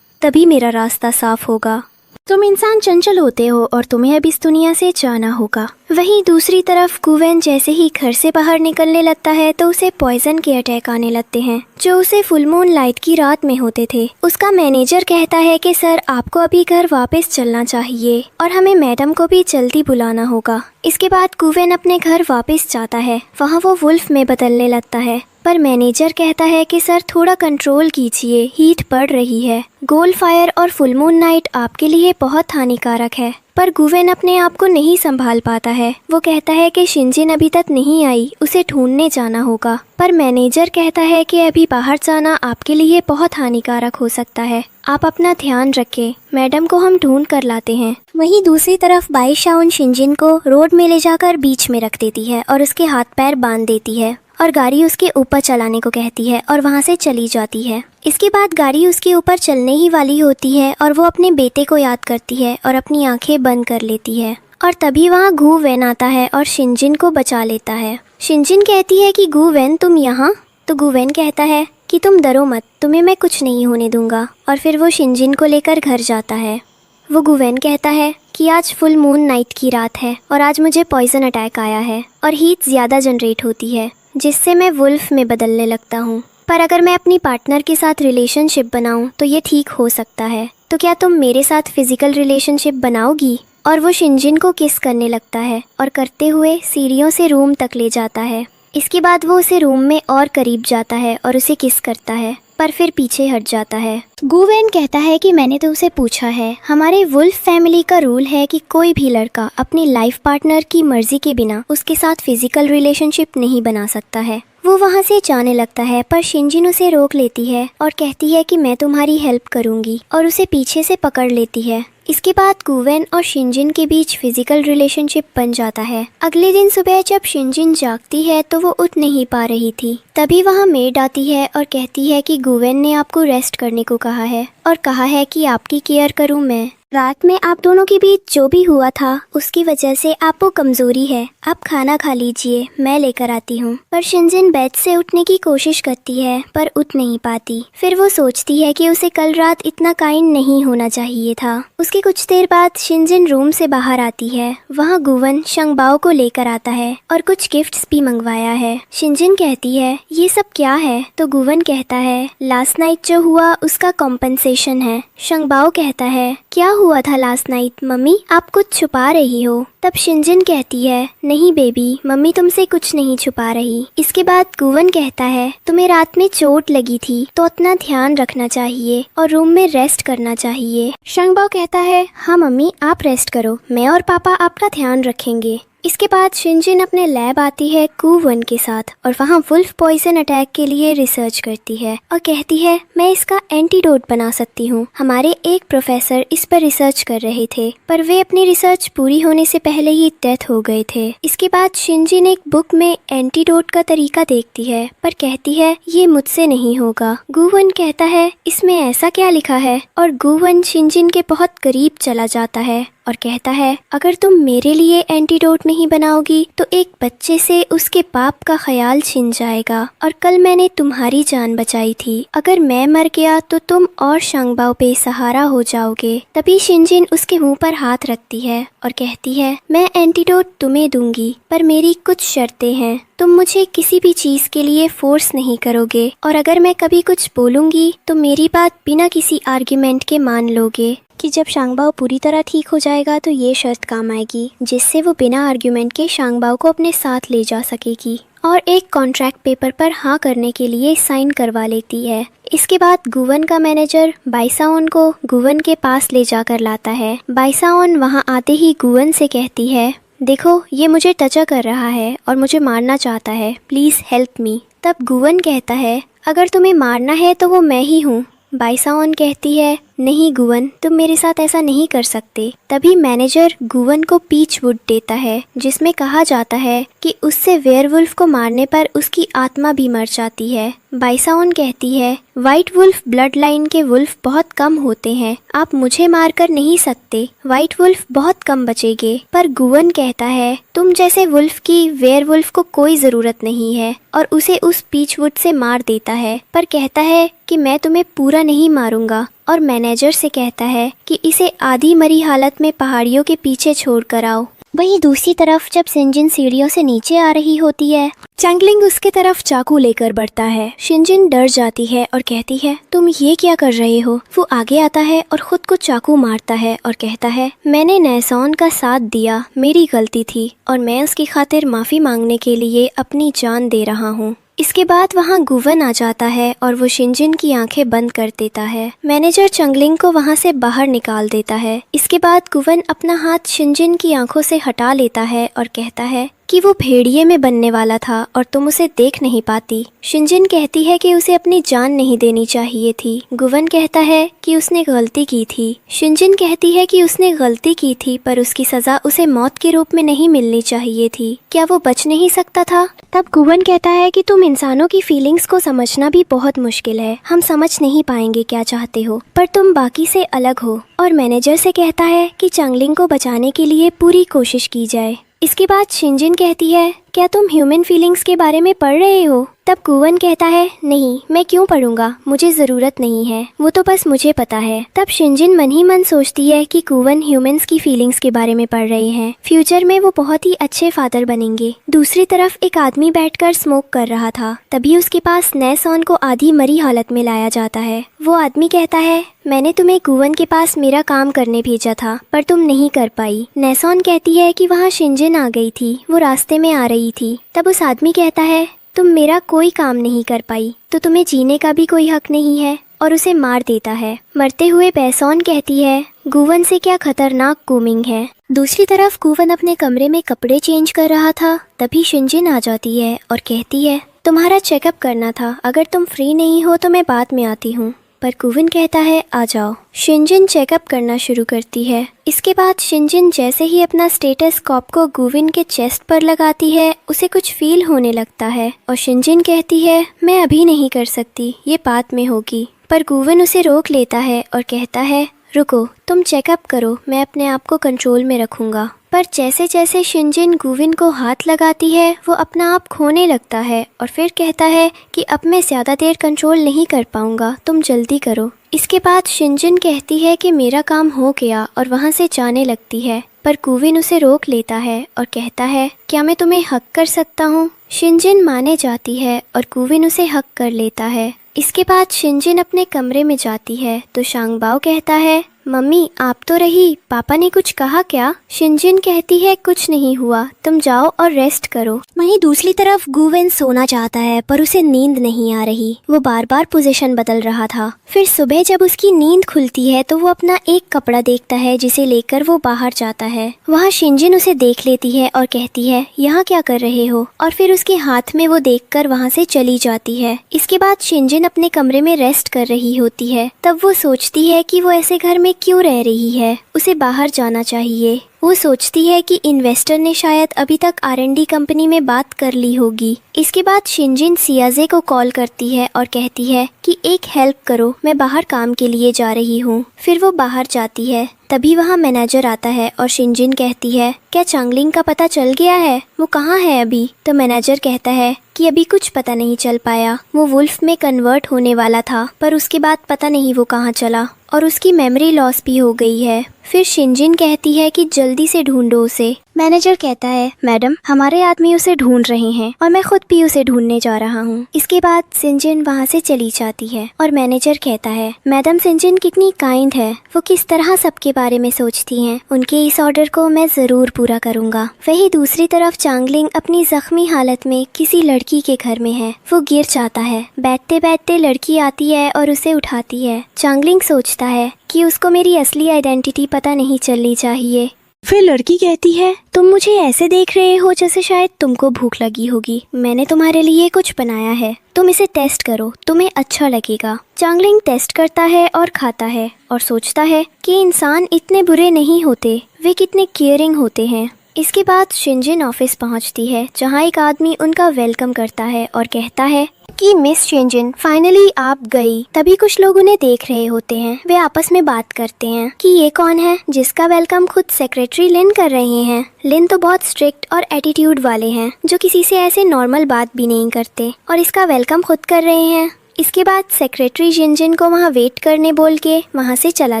तभी मेरा रास्ता साफ होगा। तुम इंसान चंचल होते हो और तुम्हें अब इस दुनिया से जाना होगा। वहीं दूसरी तरफ गुवेन जैसे ही घर से बाहर निकलने लगता है तो उसे पॉइजन के अटैक आने लगते हैं, जो उसे फुल मून लाइट की रात में होते थे। उसका मैनेजर कहता है कि सर आपको अभी घर वापस चलना चाहिए और हमें मैडम को भी जल्दी बुलाना होगा। इसके बाद गुवेन अपने घर वापस जाता है। वहाँ वो वुल्फ में बदलने लगता है, पर मैनेजर कहता है कि सर थोड़ा कंट्रोल कीजिए, हीट बढ़ रही है। गोल्ड फायर और फुल मून नाइट आपके लिए बहुत हानिकारक है। पर गुवेन अपने आप को नहीं संभाल पाता है। वो कहता है कि शिनजिन अभी तक नहीं आई, उसे ढूंढने जाना होगा। पर मैनेजर कहता है कि अभी बाहर जाना आपके लिए बहुत हानिकारक हो सकता है, आप अपना ध्यान रखें, मैडम को हम ढूंढ कर लाते हैं। वहीं दूसरी तरफ बाइशाओन शिनजिन को रोड में ले जाकर बीच में रख देती है और उसके हाथ पैर बांध देती है और गाड़ी उसके ऊपर चलाने को कहती है और वहाँ से चली जाती है। इसके बाद गाड़ी उसके ऊपर चलने ही वाली होती है और वो अपने बेटे को याद करती है और अपनी आंखें बंद कर लेती है। और तभी वहाँ गुवेन आता है और शिनजिन को बचा लेता है। शिनजिन कहती है कि गुवेन तुम यहाँ? तो गुवेन कहता है कि तुम डरो मत, तुम्हें मैं कुछ नहीं होने दूंगा। और फिर वो शिनजिन को लेकर घर जाता है। वो गुवेन कहता है कि आज फुल मून नाइट की रात है और आज मुझे पॉइजन अटैक आया है और हीट ज़्यादा जनरेट होती है, जिससे मैं वुल्फ में बदलने लगता हूँ। पर अगर मैं अपनी पार्टनर के साथ रिलेशनशिप बनाऊँ तो ये ठीक हो सकता है, तो क्या तुम मेरे साथ फिजिकल रिलेशनशिप बनाओगी? और वो शिनजिन को किस करने लगता है और करते हुए सीढ़ियों से रूम तक ले जाता है। इसके बाद वो उसे रूम में और करीब जाता है और उसे किस करता है, पर फिर पीछे हट जाता है। गुवेन कहता है कि मैंने तो उसे पूछा है, हमारे वुल्फ फैमिली का रूल है कि कोई भी लड़का अपनी लाइफ पार्टनर की मर्जी के बिना उसके साथ फिजिकल रिलेशनशिप नहीं बना सकता है। वो वहाँ से जाने लगता है, पर शिनजिन उसे रोक लेती है और कहती है कि मैं तुम्हारी हेल्प करूँगी और उसे पीछे से पकड़ लेती है। इसके बाद गुवेन और शिनजिन के बीच फिजिकल रिलेशनशिप बन जाता है। अगले दिन सुबह जब शिनजिन जागती है तो वो उठ नहीं पा रही थी। तभी वहाँ मेड आती है और कहती है कि गुवेन ने आपको रेस्ट करने को कहा है और कहा है कि आपकी केयर करूँ मैं। रात में आप दोनों के बीच जो भी हुआ था उसकी वजह से आपको कमजोरी है, आप खाना खा लीजिए, मैं लेकर आती हूँ। पर शिनजिन बेड से उठने की कोशिश करती है पर उठ नहीं पाती। फिर वो सोचती है कि उसे कल रात इतना काइंड नहीं होना चाहिए था। उसके कुछ देर बाद शिनजिन रूम से बाहर आती है। वहाँ गुवन शंगबाओ को लेकर आता है और कुछ गिफ्ट्स भी मंगवाया है। शिनजिन कहती है ये सब क्या है? तो गुवन कहता है लास्ट नाइट जो हुआ उसका कॉम्पनसेशन है। शंगबाओ कहता है क्या हुआ था लास्ट नाइट मम्मी? आप कुछ छुपा रही हो। तब शिनजिन कहती है, नहीं बेबी, मम्मी तुमसे कुछ नहीं छुपा रही। इसके बाद गुवन कहता है, तुम्हें रात में चोट लगी थी तो अपना ध्यान रखना चाहिए और रूम में रेस्ट करना चाहिए। शंगबाओ कहता है, हाँ मम्मी आप रेस्ट करो, मैं और पापा आपका ध्यान रखेंगे। इसके बाद शिनजिन अपने लैब आती है गुवन के साथ और वहाँ वुल्फ पॉइजन अटैक के लिए रिसर्च करती है और कहती है, मैं इसका एंटीडोट बना सकती हूँ। हमारे एक प्रोफेसर इस पर रिसर्च कर रहे थे पर वे अपनी रिसर्च पूरी होने से पहले ही डेथ हो गए थे। इसके बाद शिनजिन एक बुक में एंटीडोट का तरीका देखती है पर कहती है, ये मुझसे नहीं होगा। गुवन कहता है, इसमें ऐसा क्या लिखा है? और गुवन शिनजिन के बहुत करीब चला जाता है और कहता है, अगर तुम मेरे लिए एंटीडोट नहीं बनाओगी तो एक बच्चे से उसके पाप का ख्याल छिन जाएगा और कल मैंने तुम्हारी जान बचाई थी। अगर मैं मर गया तो तुम और शंगबाओ पे सहारा हो जाओगे। तभी शिनजिन उसके मुंह पर हाथ रखती है और कहती है, मैं एंटीडोट तुम्हें दूंगी पर मेरी कुछ शर्तें हैं। तुम मुझे किसी भी चीज के लिए फोर्स नहीं करोगे और अगर मैं कभी कुछ बोलूंगी तो मेरी बात बिना किसी आर्ग्यूमेंट के मान लोगे कि जब शांगबाओ पूरी तरह ठीक हो जाएगा तो ये शर्त काम आएगी जिससे वो बिना आर्ग्यूमेंट के शांगबाओ को अपने साथ ले जा सकेगी और एक कॉन्ट्रैक्ट पेपर पर हाँ करने के लिए साइन करवा लेती है। इसके बाद गुवन का मैनेजर बाइसाओन को गुवन के पास ले जाकर लाता है। बाइसाओन वहाँ आते ही गुवन से कहती है, देखो ये मुझे टचा कर रहा है और मुझे मारना चाहता है, प्लीज़ हेल्प मी। तब गुवन कहता है, अगर तुम्हें मारना है तो वो मैं ही हूँ। बाइसाओन कहती है, नहीं गुवन, तुम मेरे साथ ऐसा नहीं कर सकते। तभी मैनेजर गुवन को पीच वुड देता है जिसमें कहा जाता है कि उससे वेयरवुल्फ को मारने पर उसकी आत्मा भी मर जाती है। बाइसाओन कहती है, व्हाइट वुल्फ ब्लड लाइन के वुल्फ बहुत कम होते हैं, आप मुझे मार कर नहीं सकते, व्हाइट वुल्फ बहुत कम बचेंगे। पर गुवन कहता है, तुम जैसे वुल्फ की वेयरवुल्फ को कोई ज़रूरत नहीं है और उसे उस पीच वुड से मार देता है पर कहता है कि मैं तुम्हें पूरा नहीं मारूंगा और मैनेजर से कहता है कि इसे आधी मरी हालत में पहाड़ियों के पीछे छोड़ कर आओ। वहीं दूसरी तरफ जब शिनजिन सीढ़ियों से नीचे आ रही होती है, चैंगलिंग उसके तरफ चाकू लेकर बढ़ता है। शिनजिन डर जाती है और कहती है, तुम ये क्या कर रहे हो? वो आगे आता है और खुद को चाकू मारता है और कहता है, मैंने नैसॉन का साथ दिया, मेरी गलती थी और मैं उसकी खातिर माफ़ी मांगने के लिए अपनी जान दे रहा हूँ। इसके बाद वहाँ गुवन आ जाता है और वो शिनजिन की आंखें बंद कर देता है। मैनेजर चंगलिंग को वहाँ से बाहर निकाल देता है। इसके बाद गुवन अपना हाथ शिनजिन की आंखों से हटा लेता है और कहता है कि वो भेड़िए में बनने वाला था और तुम उसे देख नहीं पाती। शिनजिन कहती है कि उसे अपनी जान नहीं देनी चाहिए थी। गुवन कहता है कि उसने गलती की थी। शिनजिन कहती है कि उसने गलती की थी पर उसकी सजा उसे मौत के रूप में नहीं मिलनी चाहिए थी। क्या वो बच नहीं सकता था? तब गुवन कहता है कि तुम इंसानों की फीलिंग्स को समझना भी बहुत मुश्किल है, हम समझ नहीं पाएंगे क्या चाहते हो, पर तुम बाकी से अलग हो। और मैनेजर से कहता है कि चंगलिंग को बचाने के लिए पूरी कोशिश की जाए। इसके बाद शिनजिन कहती है, क्या तुम ह्यूमन फीलिंग्स के बारे में पढ़ रहे हो? तब गुवन कहता है, नहीं, मैं क्यों पढ़ूंगा, मुझे ज़रूरत नहीं है, वो तो बस मुझे पता है। तब शिनजिन मन ही मन सोचती है कि गुवन ह्यूमंस की फीलिंग्स के बारे में पढ़ रहे हैं, फ्यूचर में वो बहुत ही अच्छे फादर बनेंगे। दूसरी तरफ एक आदमी बैठकर स्मोक कर रहा था। तभी उसके पास नैसॉन को आधी मरी हालत में लाया जाता है। वो आदमी कहता है, मैंने तुम्हें गुवन के पास मेरा काम करने भेजा था पर तुम नहीं कर पाई। नैसॉन कहती है कि वहाँ शिनजिन आ गई थी, वो रास्ते में आ रही थी। तब उस आदमी कहता है, तुम मेरा कोई काम नहीं कर पाई तो तुम्हें जीने का भी कोई हक नहीं है, और उसे मार देता है। मरते हुए पैसॉन कहती है, गुवन से क्या खतरनाक कूमिंग है। दूसरी तरफ गुवन अपने कमरे में कपड़े चेंज कर रहा था। तभी शिनजिन आ जाती है और कहती है, तुम्हारा चेकअप करना था, अगर तुम फ्री नहीं हो तो मैं बाद में आती हूँ। पर गुवन कहता है, आ जाओ। शिनजिन चेकअप करना शुरू करती है। इसके बाद शिनजिन जैसे ही अपना स्टेटस्कोप को गुवन के चेस्ट पर लगाती है, उसे कुछ फील होने लगता है और शिनजिन कहती है, मैं अभी नहीं कर सकती, ये बाद में होगी। पर गुवन उसे रोक लेता है और कहता है, रुको, तुम चेकअप करो, मैं अपने आप को कंट्रोल में रखूंगा। पर जैसे जैसे शिनजिन गुवन को हाथ लगाती है, वो अपना आप खोने लगता है और फिर कहता है कि अब मैं ज़्यादा देर कंट्रोल नहीं कर पाऊंगा, तुम जल्दी करो। इसके बाद शिनजिन कहती है कि मेरा काम हो गया और वहाँ से जाने लगती है। पर गुवन उसे रोक लेता है और कहता है, क्या मैं तुम्हें हक कर सकता हूँ? शिनजिन माने जाती है और गुवन उसे हक कर लेता है। इसके बाद शिनजिन अपने कमरे में जाती है तो शांगबाओ कहता है, मम्मी आप तो रही, पापा ने कुछ कहा क्या? शिनजिन कहती है कुछ नहीं हुआ, तुम जाओ और रेस्ट करो। वहीं दूसरी तरफ गुवेन सोना चाहता है पर उसे नींद नहीं आ रही। वो बार बार पोजीशन बदल रहा था। फिर सुबह जब उसकी नींद खुलती है तो वो अपना एक कपड़ा देखता है जिसे लेकर वो बाहर जाता है। वहाँ शिनजिन उसे देख लेती है और कहती है यहाँ क्या कर रहे हो, और फिर उसके हाथ में वो देखकर वहाँ से चली जाती है। इसके बाद शिनजिन अपने कमरे में रेस्ट कर रही होती है। तब वो सोचती है कि वो ऐसे घर में क्यों रह रही है, उसे बाहर जाना चाहिए। वो सोचती है कि इन्वेस्टर ने शायद अभी तक R&D कंपनी में बात कर ली होगी। इसके बाद शिनजिन सियाजे को कॉल करती है और कहती है कि एक हेल्प करो, मैं बाहर काम के लिए जा रही हूँ। फिर वो बाहर जाती है। तभी वहाँ मैनेजर आता है और शिनजिन कहती है क्या चांगलिंग का पता चल गया है, वो कहाँ है अभी? तो मैनेजर कहता है कि अभी कुछ पता नहीं चल पाया, वो वुल्फ में कन्वर्ट होने वाला था पर उसके बाद पता नहीं वो कहाँ चला और उसकी मेमोरी लॉस भी हो गई है। फिर शिनजिन कहती है कि जल्दी से ढूंढो उसे। मैनेजर कहता है मैडम हमारे आदमी उसे ढूंढ रहे हैं और मैं खुद भी उसे ढूंढने जा रहा हूँ। इसके बाद शिनजिन वहाँ से चली जाती है और मैनेजर कहता है मैडम शिनजिन कितनी काइंड है, वो किस तरह सबके बारे में सोचती हैं, उनके इस ऑर्डर को मैं जरूर पूरा करूँगा। वही दूसरी तरफ चांगलिंग अपनी जख्मी हालत में किसी लड़की के घर में है। वो गिर जाता है। बैठते बैठते लड़की आती है और उसे उठाती है। चांगलिंग सोचता है कि उसको मेरी असली आइडेंटिटी पता नहीं चलनी चाहिए। फिर लड़की कहती है तुम मुझे ऐसे देख रहे हो जैसे शायद तुमको भूख लगी होगी, मैंने तुम्हारे लिए कुछ बनाया है, तुम इसे टेस्ट करो, तुम्हें अच्छा लगेगा। चांगलिंग टेस्ट करता है और खाता है और सोचता है कि इंसान इतने बुरे नहीं होते, वे कितने केयरिंग होते हैं। इसके बाद शिनजिन ऑफिस पहुंचती है जहां एक आदमी उनका वेलकम करता है और कहता है कि मिस शिनजिन फाइनली आप गई। तभी कुछ लोग उन्हें देख रहे होते हैं। वे आपस में बात करते हैं कि ये कौन है जिसका वेलकम खुद सेक्रेटरी लिन कर रहे हैं। लिन तो बहुत स्ट्रिक्ट और एटीट्यूड वाले हैं जो किसी से ऐसे नॉर्मल बात भी नहीं करते और इसका वेलकम खुद कर रहे हैं। इसके बाद सेक्रेटरी जिनजिन को वहाँ वेट करने बोल के वहाँ से चला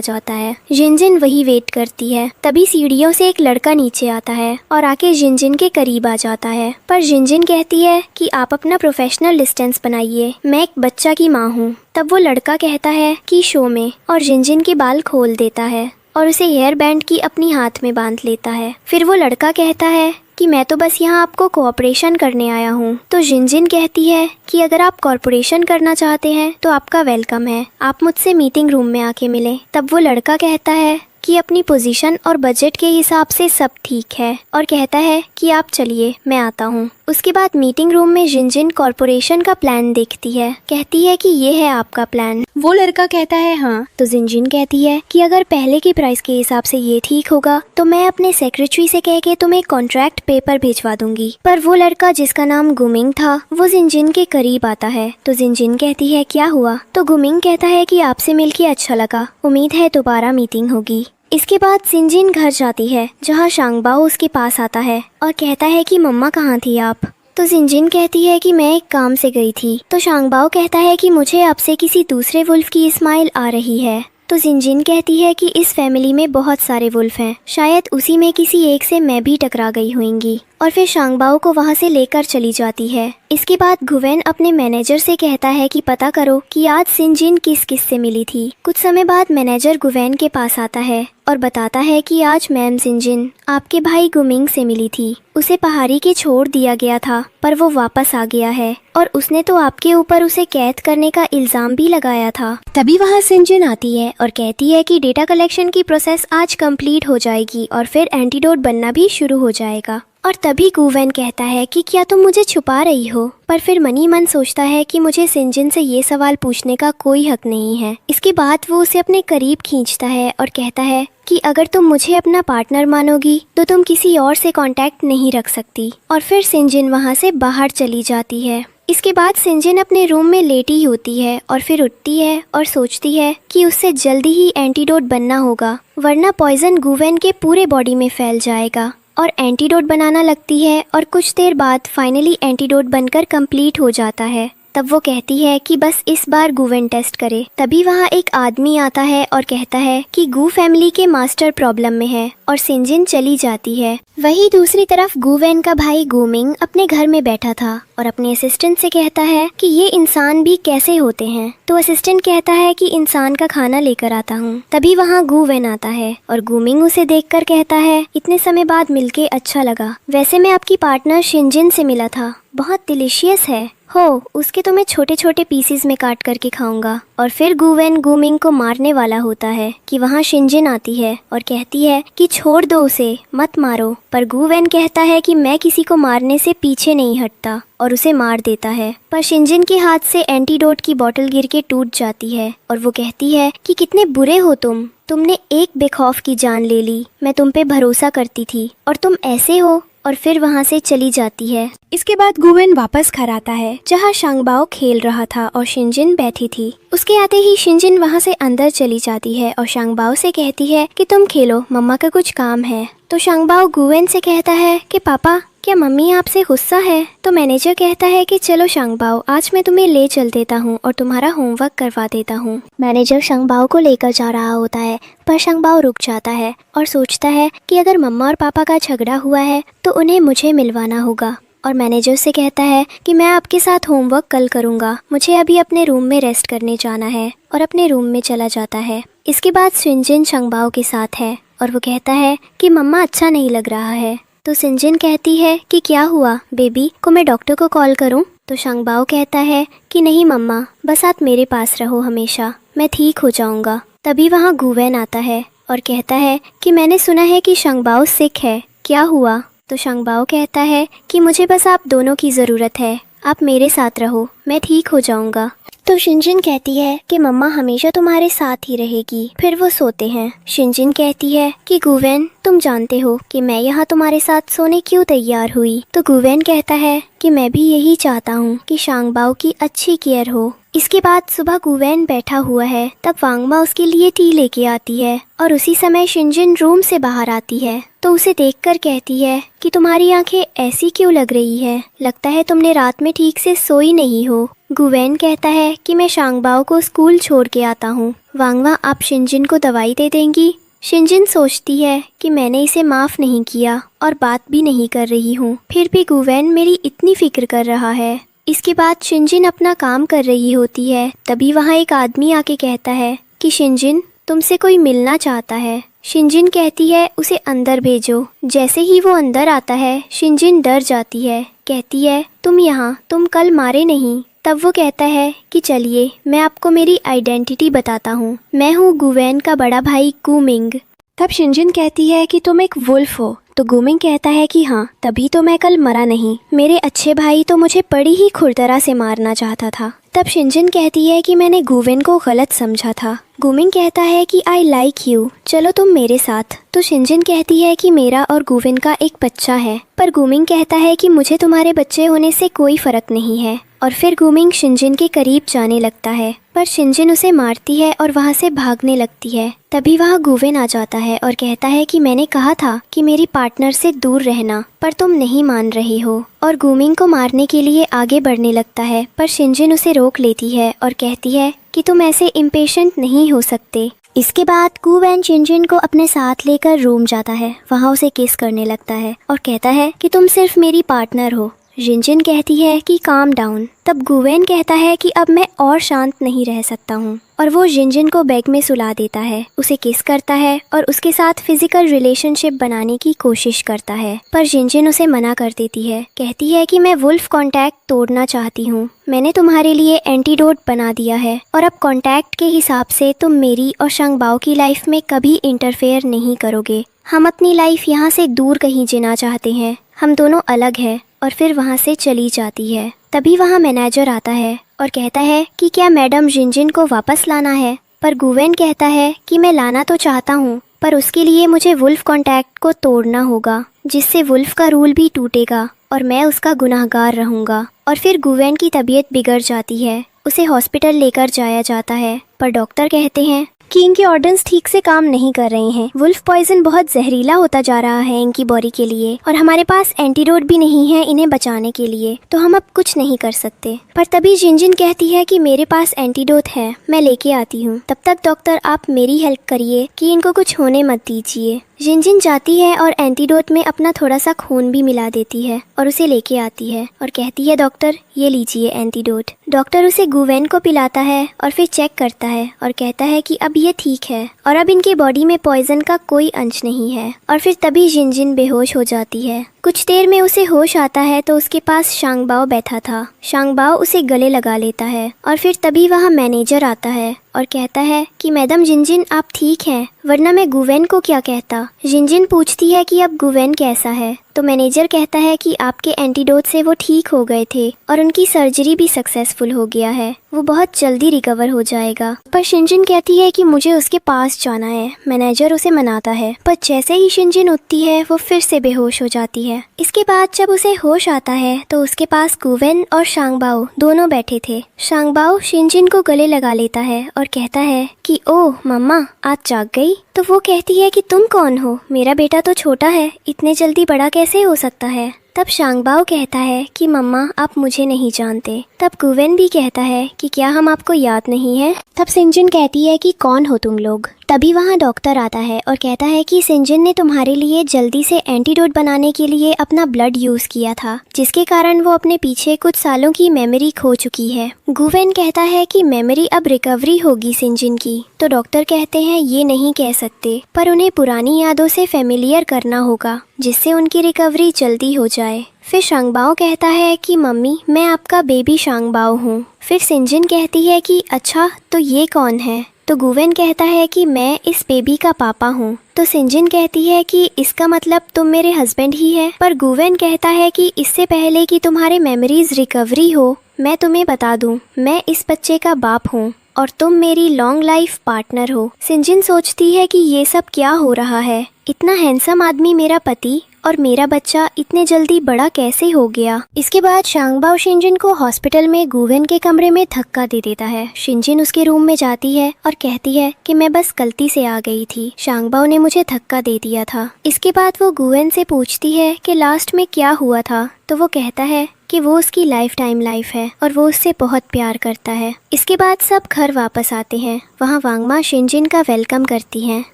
जाता है। जिनजिन वही वेट करती है। तभी सीढ़ियों से एक लड़का नीचे आता है और आके जिनजिन के करीब आ जाता है। पर जिनजिन कहती है कि आप अपना प्रोफेशनल डिस्टेंस बनाइए, मैं एक बच्चा की माँ हूँ। तब वो लड़का कहता है कि शो में, और जिनजिन के बाल खोल देता है और उसे हेयर बैंड की अपनी हाथ में बांध लेता है। फिर वो लड़का कहता है कि मैं तो बस यहाँ आपको कोऑपरेशन करने आया हूँ। तो जिनजिन कहती है कि अगर आप कॉर्पोरेशन करना चाहते हैं तो आपका वेलकम है, आप मुझसे मीटिंग रूम में आके मिलें। तब वो लड़का कहता है कि अपनी पोजीशन और बजट के हिसाब से सब ठीक है और कहता है कि आप चलिए मैं आता हूँ। उसके बाद मीटिंग रूम में जिनजिन कॉर्पोरेशन का प्लान देखती है। कहती है कि ये है आपका प्लान। वो लड़का कहता है हाँ। तो जिनजिन कहती है कि अगर पहले की प्राइस के हिसाब से ये ठीक होगा तो मैं अपने सेक्रेटरी से कह के तुम्हें कॉन्ट्रैक्ट पेपर भिजवा दूंगी। पर वो लड़का जिसका नाम गुमिंग था वो जिनजिन के करीब आता है। तो जिनजिन कहती है क्या हुआ? तो गुमिंग कहता है कि आपसे मिलके अच्छा लगा, उम्मीद है दोबारा मीटिंग होगी। इसके बाद जिनजिन घर जाती है जहाँ शांगबाओ उसके पास आता है और कहता है कि मम्मा कहाँ थी आप? तो जिनजिन कहती है कि मैं एक काम से गई थी। तो शांगबाओ कहता है कि मुझे आपसे किसी दूसरे वुल्फ की स्माइल आ रही है। तो जिनजिन कहती है कि इस फैमिली में बहुत सारे वुल्फ हैं, शायद उसी में किसी एक से मैं भी टकरा गई होंगी। और फिर शांगबाओ को वहाँ से लेकर चली जाती है। इसके बाद गुवेन अपने मैनेजर से कहता है कि पता करो कि आज जिनजिन किस किस से मिली थी। कुछ समय बाद मैनेजर गुवेन के पास आता है और बताता है कि आज मैम जिनजिन आपके भाई गुमिंग से मिली थी। उसे पहाड़ी के छोड़ दिया गया था पर वो वापस आ गया है और उसने तो आपके ऊपर उसे कैद करने का इल्जाम भी लगाया था। तभी वहाँ जिनजिन आती है और कहती है कि डेटा कलेक्शन की प्रोसेस आज कंप्लीट हो जाएगी और फिर एंटीडोट बनना भी शुरू हो जाएगा। और तभी गुवेन कहता है कि क्या तुम मुझे छुपा रही हो? पर फिर मनी मन सोचता है कि मुझे जिनजिन से ये सवाल पूछने का कोई हक नहीं है। इसके बाद वो उसे अपने करीब खींचता है और कहता है कि अगर तुम मुझे अपना पार्टनर मानोगी तो तुम किसी और से कांटेक्ट नहीं रख सकती। और फिर जिनजिन वहाँ से बाहर चली जाती है। इसके बाद जिनजिन अपने रूम में लेटी होती है और फिर उठती है और सोचती है कि उससे जल्दी ही एंटीडोट बनना होगा, वरना पॉइजन गुवेन के पूरे बॉडी में फैल जाएगा। और एंटीडोट बनाना लगती है और कुछ देर बाद फाइनली एंटीडोट बनकर कंप्लीट हो जाता है। तब वो कहती है कि बस इस बार गुवेन टेस्ट करे। तभी वहाँ एक आदमी आता है और कहता है कि गू फैमिली के मास्टर प्रॉब्लम में है और जिनजिन चली जाती है। वही दूसरी तरफ गुवेन का भाई गुमिंग अपने घर में बैठा था और अपने असिस्टेंट से कहता है कि ये इंसान भी कैसे होते हैं। तो असिस्टेंट कहता है कि इंसान का खाना लेकर आता हूँ। तभी वहाँ गुवेन आता है और गुमिंग उसे देखकर कहता है, इतने समय बाद मिलके अच्छा लगा। वैसे मैं आपकी पार्टनर शिनजिन से मिला था, बहुत डिलीशियस है। हो, उसके तो मैं छोटे छोटे पीसेस में काट करके खाऊंगा। और फिर गुवेन गुमिंग को मारने वाला होता है कि वहाँ शिनजिन आती है और कहती है कि छोड़ दो उसे, मत मारो। पर गुवेन कहता है कि मैं किसी को मारने से पीछे नहीं हटता और उसे मार देता है। पर शिनजिन के हाथ से एंटीडोट की बोतल गिर के टूट जाती है और वो कहती है कि कितने बुरे हो तुमने एक बेखौफ की जान ले ली। मैं तुम पे भरोसा करती थी और तुम ऐसे हो। और फिर वहाँ से चली जाती है। इसके बाद गुवेन वापस घर आता है जहाँ शांगबाओ खेल रहा था और शिनजिन बैठी थी। उसके आते ही शिनजिन वहाँ से अंदर चली जाती है और शांगबाओ से कहती है कि तुम खेलो, मम्मा का कुछ काम है। तो शांगबाओ गुवेन से कहता है कि पापा, क्या मम्मी आपसे गुस्सा है? तो मैनेजर कहता है कि चलो शांगबाओ, आज मैं तुम्हें ले चल देता हूँ और तुम्हारा होमवर्क करवा देता हूँ। मैनेजर शांगबाओ को लेकर जा रहा होता है पर शांगबाओ रुक जाता है और सोचता है कि अगर मम्मा और पापा का झगड़ा हुआ है तो उन्हें मुझे मिलवाना होगा। और मैनेजर से कहता है कि मैं आपके साथ होमवर्क कल करूँगा, मुझे अभी अपने रूम में रेस्ट करने जाना है। और अपने रूम में चला जाता है। इसके बाद शिनजिन शांगबाओ के साथ है और वो कहता है कि मम्मा अच्छा नहीं लग रहा है। तो शिनजिन कहती है कि क्या हुआ बेबी, को मैं डॉक्टर को कॉल करूं? तो शांगबाओ कहता है कि नहीं मम्मा, बस आप मेरे पास रहो हमेशा, मैं ठीक हो जाऊंगा। तभी वहाँ गुवेन आता है और कहता है कि मैंने सुना है कि शांगबाओ सिक है, क्या हुआ? तो शांगबाओ कहता है कि मुझे बस आप दोनों की ज़रूरत है, आप मेरे साथ रहो, मैं ठीक हो जाऊंगा। तो शिनजिन कहती है कि मम्मा हमेशा तुम्हारे साथ ही रहेगी। फिर वो सोते हैं। शिनजिन कहती है कि गुवेन, तुम जानते हो कि मैं यहाँ तुम्हारे साथ सोने क्यों तैयार हुई? तो गुवेन कहता है कि मैं भी यही चाहता हूँ कि शांगबाओ की अच्छी केयर हो। इसके बाद सुबह गुवेन बैठा हुआ है, तब वांगमा उसके लिए टी लेके आती है और उसी समय शिनजिन रूम से बाहर आती है। तो उसे देखकर कहती है कि तुम्हारी आंखें ऐसी क्यों लग रही है, लगता है तुमने रात में ठीक से सोई नहीं हो। गुवेन कहता है कि मैं शांगबाओ को स्कूल छोड़ के आता हूँ। वांगमा, आप शिनजिन को दवाई दे देंगी? शिनजिन सोचती है कि मैंने इसे माफ नहीं किया और बात भी नहीं कर रही हूँ, फिर भी गुवेन मेरी इतनी फिक्र कर रहा है। इसके बाद शिनजिन अपना काम कर रही होती है। तभी वहाँ एक आदमी आके कहता है कि शिनजिन, तुमसे कोई मिलना चाहता है। शिनजिन कहती है उसे अंदर भेजो। जैसे ही वो अंदर आता है शिनजिन डर जाती है, कहती है तुम यहाँ, तुम कल मारे नहीं। तब वो कहता है कि चलिए मैं आपको मेरी आइडेंटिटी बताता हूँ, मैं हूँ गुवेन का बड़ा भाई गुमिंग। तब शिनजिन कहती है कि तुम एक वुल्फ हो। तो गुमिंग कहता है कि हाँ, तभी तो मैं कल मरा नहीं, मेरे अच्छे भाई तो मुझे बड़ी ही खुरदरा से मारना चाहता था। तब शिनजिन कहती है कि मैंने गुवेन को गलत समझा था। गुमिंग कहता है कि आई लाइक यू, चलो तुम मेरे साथ। तो शिनजिन कहती है कि मेरा और गुवेन का एक बच्चा है। पर गुमिंग कहता है कि मुझे तुम्हारे बच्चे होने से कोई फर्क नहीं है। और फिर गुमिंग शिनजिन के करीब जाने लगता है, पर शिनजिन उसे मारती है और वहाँ से भागने लगती है। तभी वहाँ गुवेन आ जाता है और कहता है कि मैंने कहा था कि मेरी पार्टनर से दूर रहना, पर तुम नहीं मान रही हो। और गुमिंग को मारने के लिए आगे बढ़ने लगता है, पर शिनजिन उसे रोक लेती है और कहती है कि तुम ऐसे इम्पेशेंट नहीं हो सकते। इसके बाद गुवेन शिनजिन को अपने साथ लेकर रूम जाता है, वहाँ उसे किस करने लगता है और कहता है कि तुम सिर्फ मेरी पार्टनर हो। शिनजिन कहती है कि काम डाउन। तब गुवेन कहता है कि अब मैं और शांत नहीं रह सकता हूँ और वो शिनजिन को बेड में सुला देता है, उसे किस करता है और उसके साथ फिजिकल रिलेशनशिप बनाने की कोशिश करता है। पर शिनजिन उसे मना कर देती है, कहती है कि मैं वुल्फ कांटेक्ट तोड़ना चाहती हूँ, मैंने तुम्हारे लिए एंटीडोट बना दिया है और अब कांटेक्ट के हिसाब से तुम मेरी और शांगबाओ की लाइफ में कभी इंटरफेयर नहीं करोगे। हम अपनी लाइफ यहाँ से दूर कहीं जीना चाहते हैं, हम दोनों अलग हैं। और फिर वहाँ से चली जाती है। तभी वहाँ मैनेजर आता है और कहता है कि क्या मैडम शिनजिन को वापस लाना है? पर गुवेन कहता है कि मैं लाना तो चाहता हूँ, पर उसके लिए मुझे वुल्फ कांटेक्ट को तोड़ना होगा, जिससे वुल्फ का रूल भी टूटेगा और मैं उसका गुनाहगार रहूँगा। और फिर गुवेन की तबीयत बिगड़ जाती है, उसे हॉस्पिटल लेकर जाया जाता है, पर डॉक्टर कहते हैं कि इनके ऑर्गन्स ठीक से काम नहीं कर रहे हैं। वुल्फ पॉइजन बहुत जहरीला होता जा रहा है इनकी बॉडी के लिए और हमारे पास एंटीडोट भी नहीं है इन्हें बचाने के लिए, तो हम अब कुछ नहीं कर सकते। पर तभी जिनजिन कहती है कि मेरे पास एंटीडोट है, मैं लेके आती हूँ। तब तक डॉक्टर आप मेरी हेल्प करिए कि इनको कुछ होने मत दीजिए। जिनजिन जाती है और एंटीडोट में अपना थोड़ा सा खून भी मिला देती है और उसे लेके आती है और कहती है डॉक्टर ये लीजिए एंटीडोट। डॉक्टर उसे गुवेन को पिलाता है और फिर चेक करता है और कहता है कि अब ये ठीक है और अब इनके बॉडी में पॉइजन का कोई अंश नहीं है। और फिर तभी जिनजिन बेहोश हो जाती है। कुछ देर में उसे होश आता है तो उसके पास शांगबाओ बैठा था। शांगबाओ उसे गले लगा लेता है और फिर तभी वहाँ मैनेजर आता है और कहता है कि मैडम जिनजिन आप ठीक हैं, वरना मैं गुवेन को क्या कहता। जिनजिन पूछती है कि अब गुवेन कैसा है, तो मैनेजर कहता है कि आपके एंटीडोट से वो ठीक हो गए थे और उनकी सर्जरी भी सक्सेसफुल हो गया है, वो बहुत जल्दी रिकवर हो जाएगा। पर शिनजिन कहती है कि मुझे उसके पास जाना है। मैनेजर उसे मनाता है, पर जैसे ही शिनजिन उठती है वो फिर से बेहोश हो जाती है। इसके बाद जब उसे होश आता है तो उसके पास गुवेन और शांगबाओ दोनों बैठे थे। शांगबाओ शिनजिन को गले लगा लेता है और कहता है कि ओह मम्मा आज जाग गई। तो वो कहती है कि तुम कौन हो, मेरा बेटा तो छोटा है, इतने जल्दी बड़ा कैसे हो सकता है। तब शांगबाओ कहता है कि मम्मा आप मुझे नहीं जानते। तब गुवेन भी कहता है कि क्या हम आपको याद नहीं है। तब शिनजिन कहती है कि कौन हो तुम लोग। तभी वहाँ डॉक्टर आता है और कहता है कि शिनजिन ने तुम्हारे लिए जल्दी से एंटीडोट बनाने के लिए अपना ब्लड यूज किया था, जिसके कारण वो अपने पीछे कुछ सालों की मेमोरी खो चुकी है। गुवेन कहता है कि मेमोरी अब रिकवरी होगी शिनजिन की। तो डॉक्टर कहते हैं ये नहीं कह सकते, पर उन्हें पुरानी यादों से फेमिलियर करना होगा जिससे उनकी रिकवरी जल्दी हो जाए। फिर शांगबाओ कहता है कि मम्मी मैं आपका बेबी शांगबाओ हूँ। फिर शिनजिन कहती है कि अच्छा तो ये कौन है। तो गुवेन कहता है कि मैं इस बेबी का पापा हूँ। तो शिनजिन कहती है कि इसका मतलब तुम मेरे हस्बैंड ही है। पर गुवेन कहता है कि इससे पहले कि तुम्हारे मेमोरीज रिकवरी हो, मैं तुम्हें बता दूं, मैं इस बच्चे का बाप हूँ और तुम मेरी लॉन्ग लाइफ पार्टनर हो। शिनजिन सोचती है कि ये सब क्या हो रहा है, इतना हैंडसम आदमी मेरा पति और मेरा बच्चा इतने जल्दी बड़ा कैसे हो गया। इसके बाद शांगबाओ शिनजिन को हॉस्पिटल में गुवेन के कमरे में धक्का दे देता है। शिनजिन उसके रूम में जाती है और कहती है कि मैं बस गलती से आ गई थी, शांगबाओ ने मुझे धक्का दे दिया था। इसके बाद वो गुवेन से पूछती है कि लास्ट में क्या हुआ था। तो वो कहता है कि वो उसकी लाइफ टाइम लाइफ है और वो उससे बहुत प्यार करता है। इसके बाद सब घर वापस आते हैं। वहाँ वांगमा शिनजिन का वेलकम करती हैं,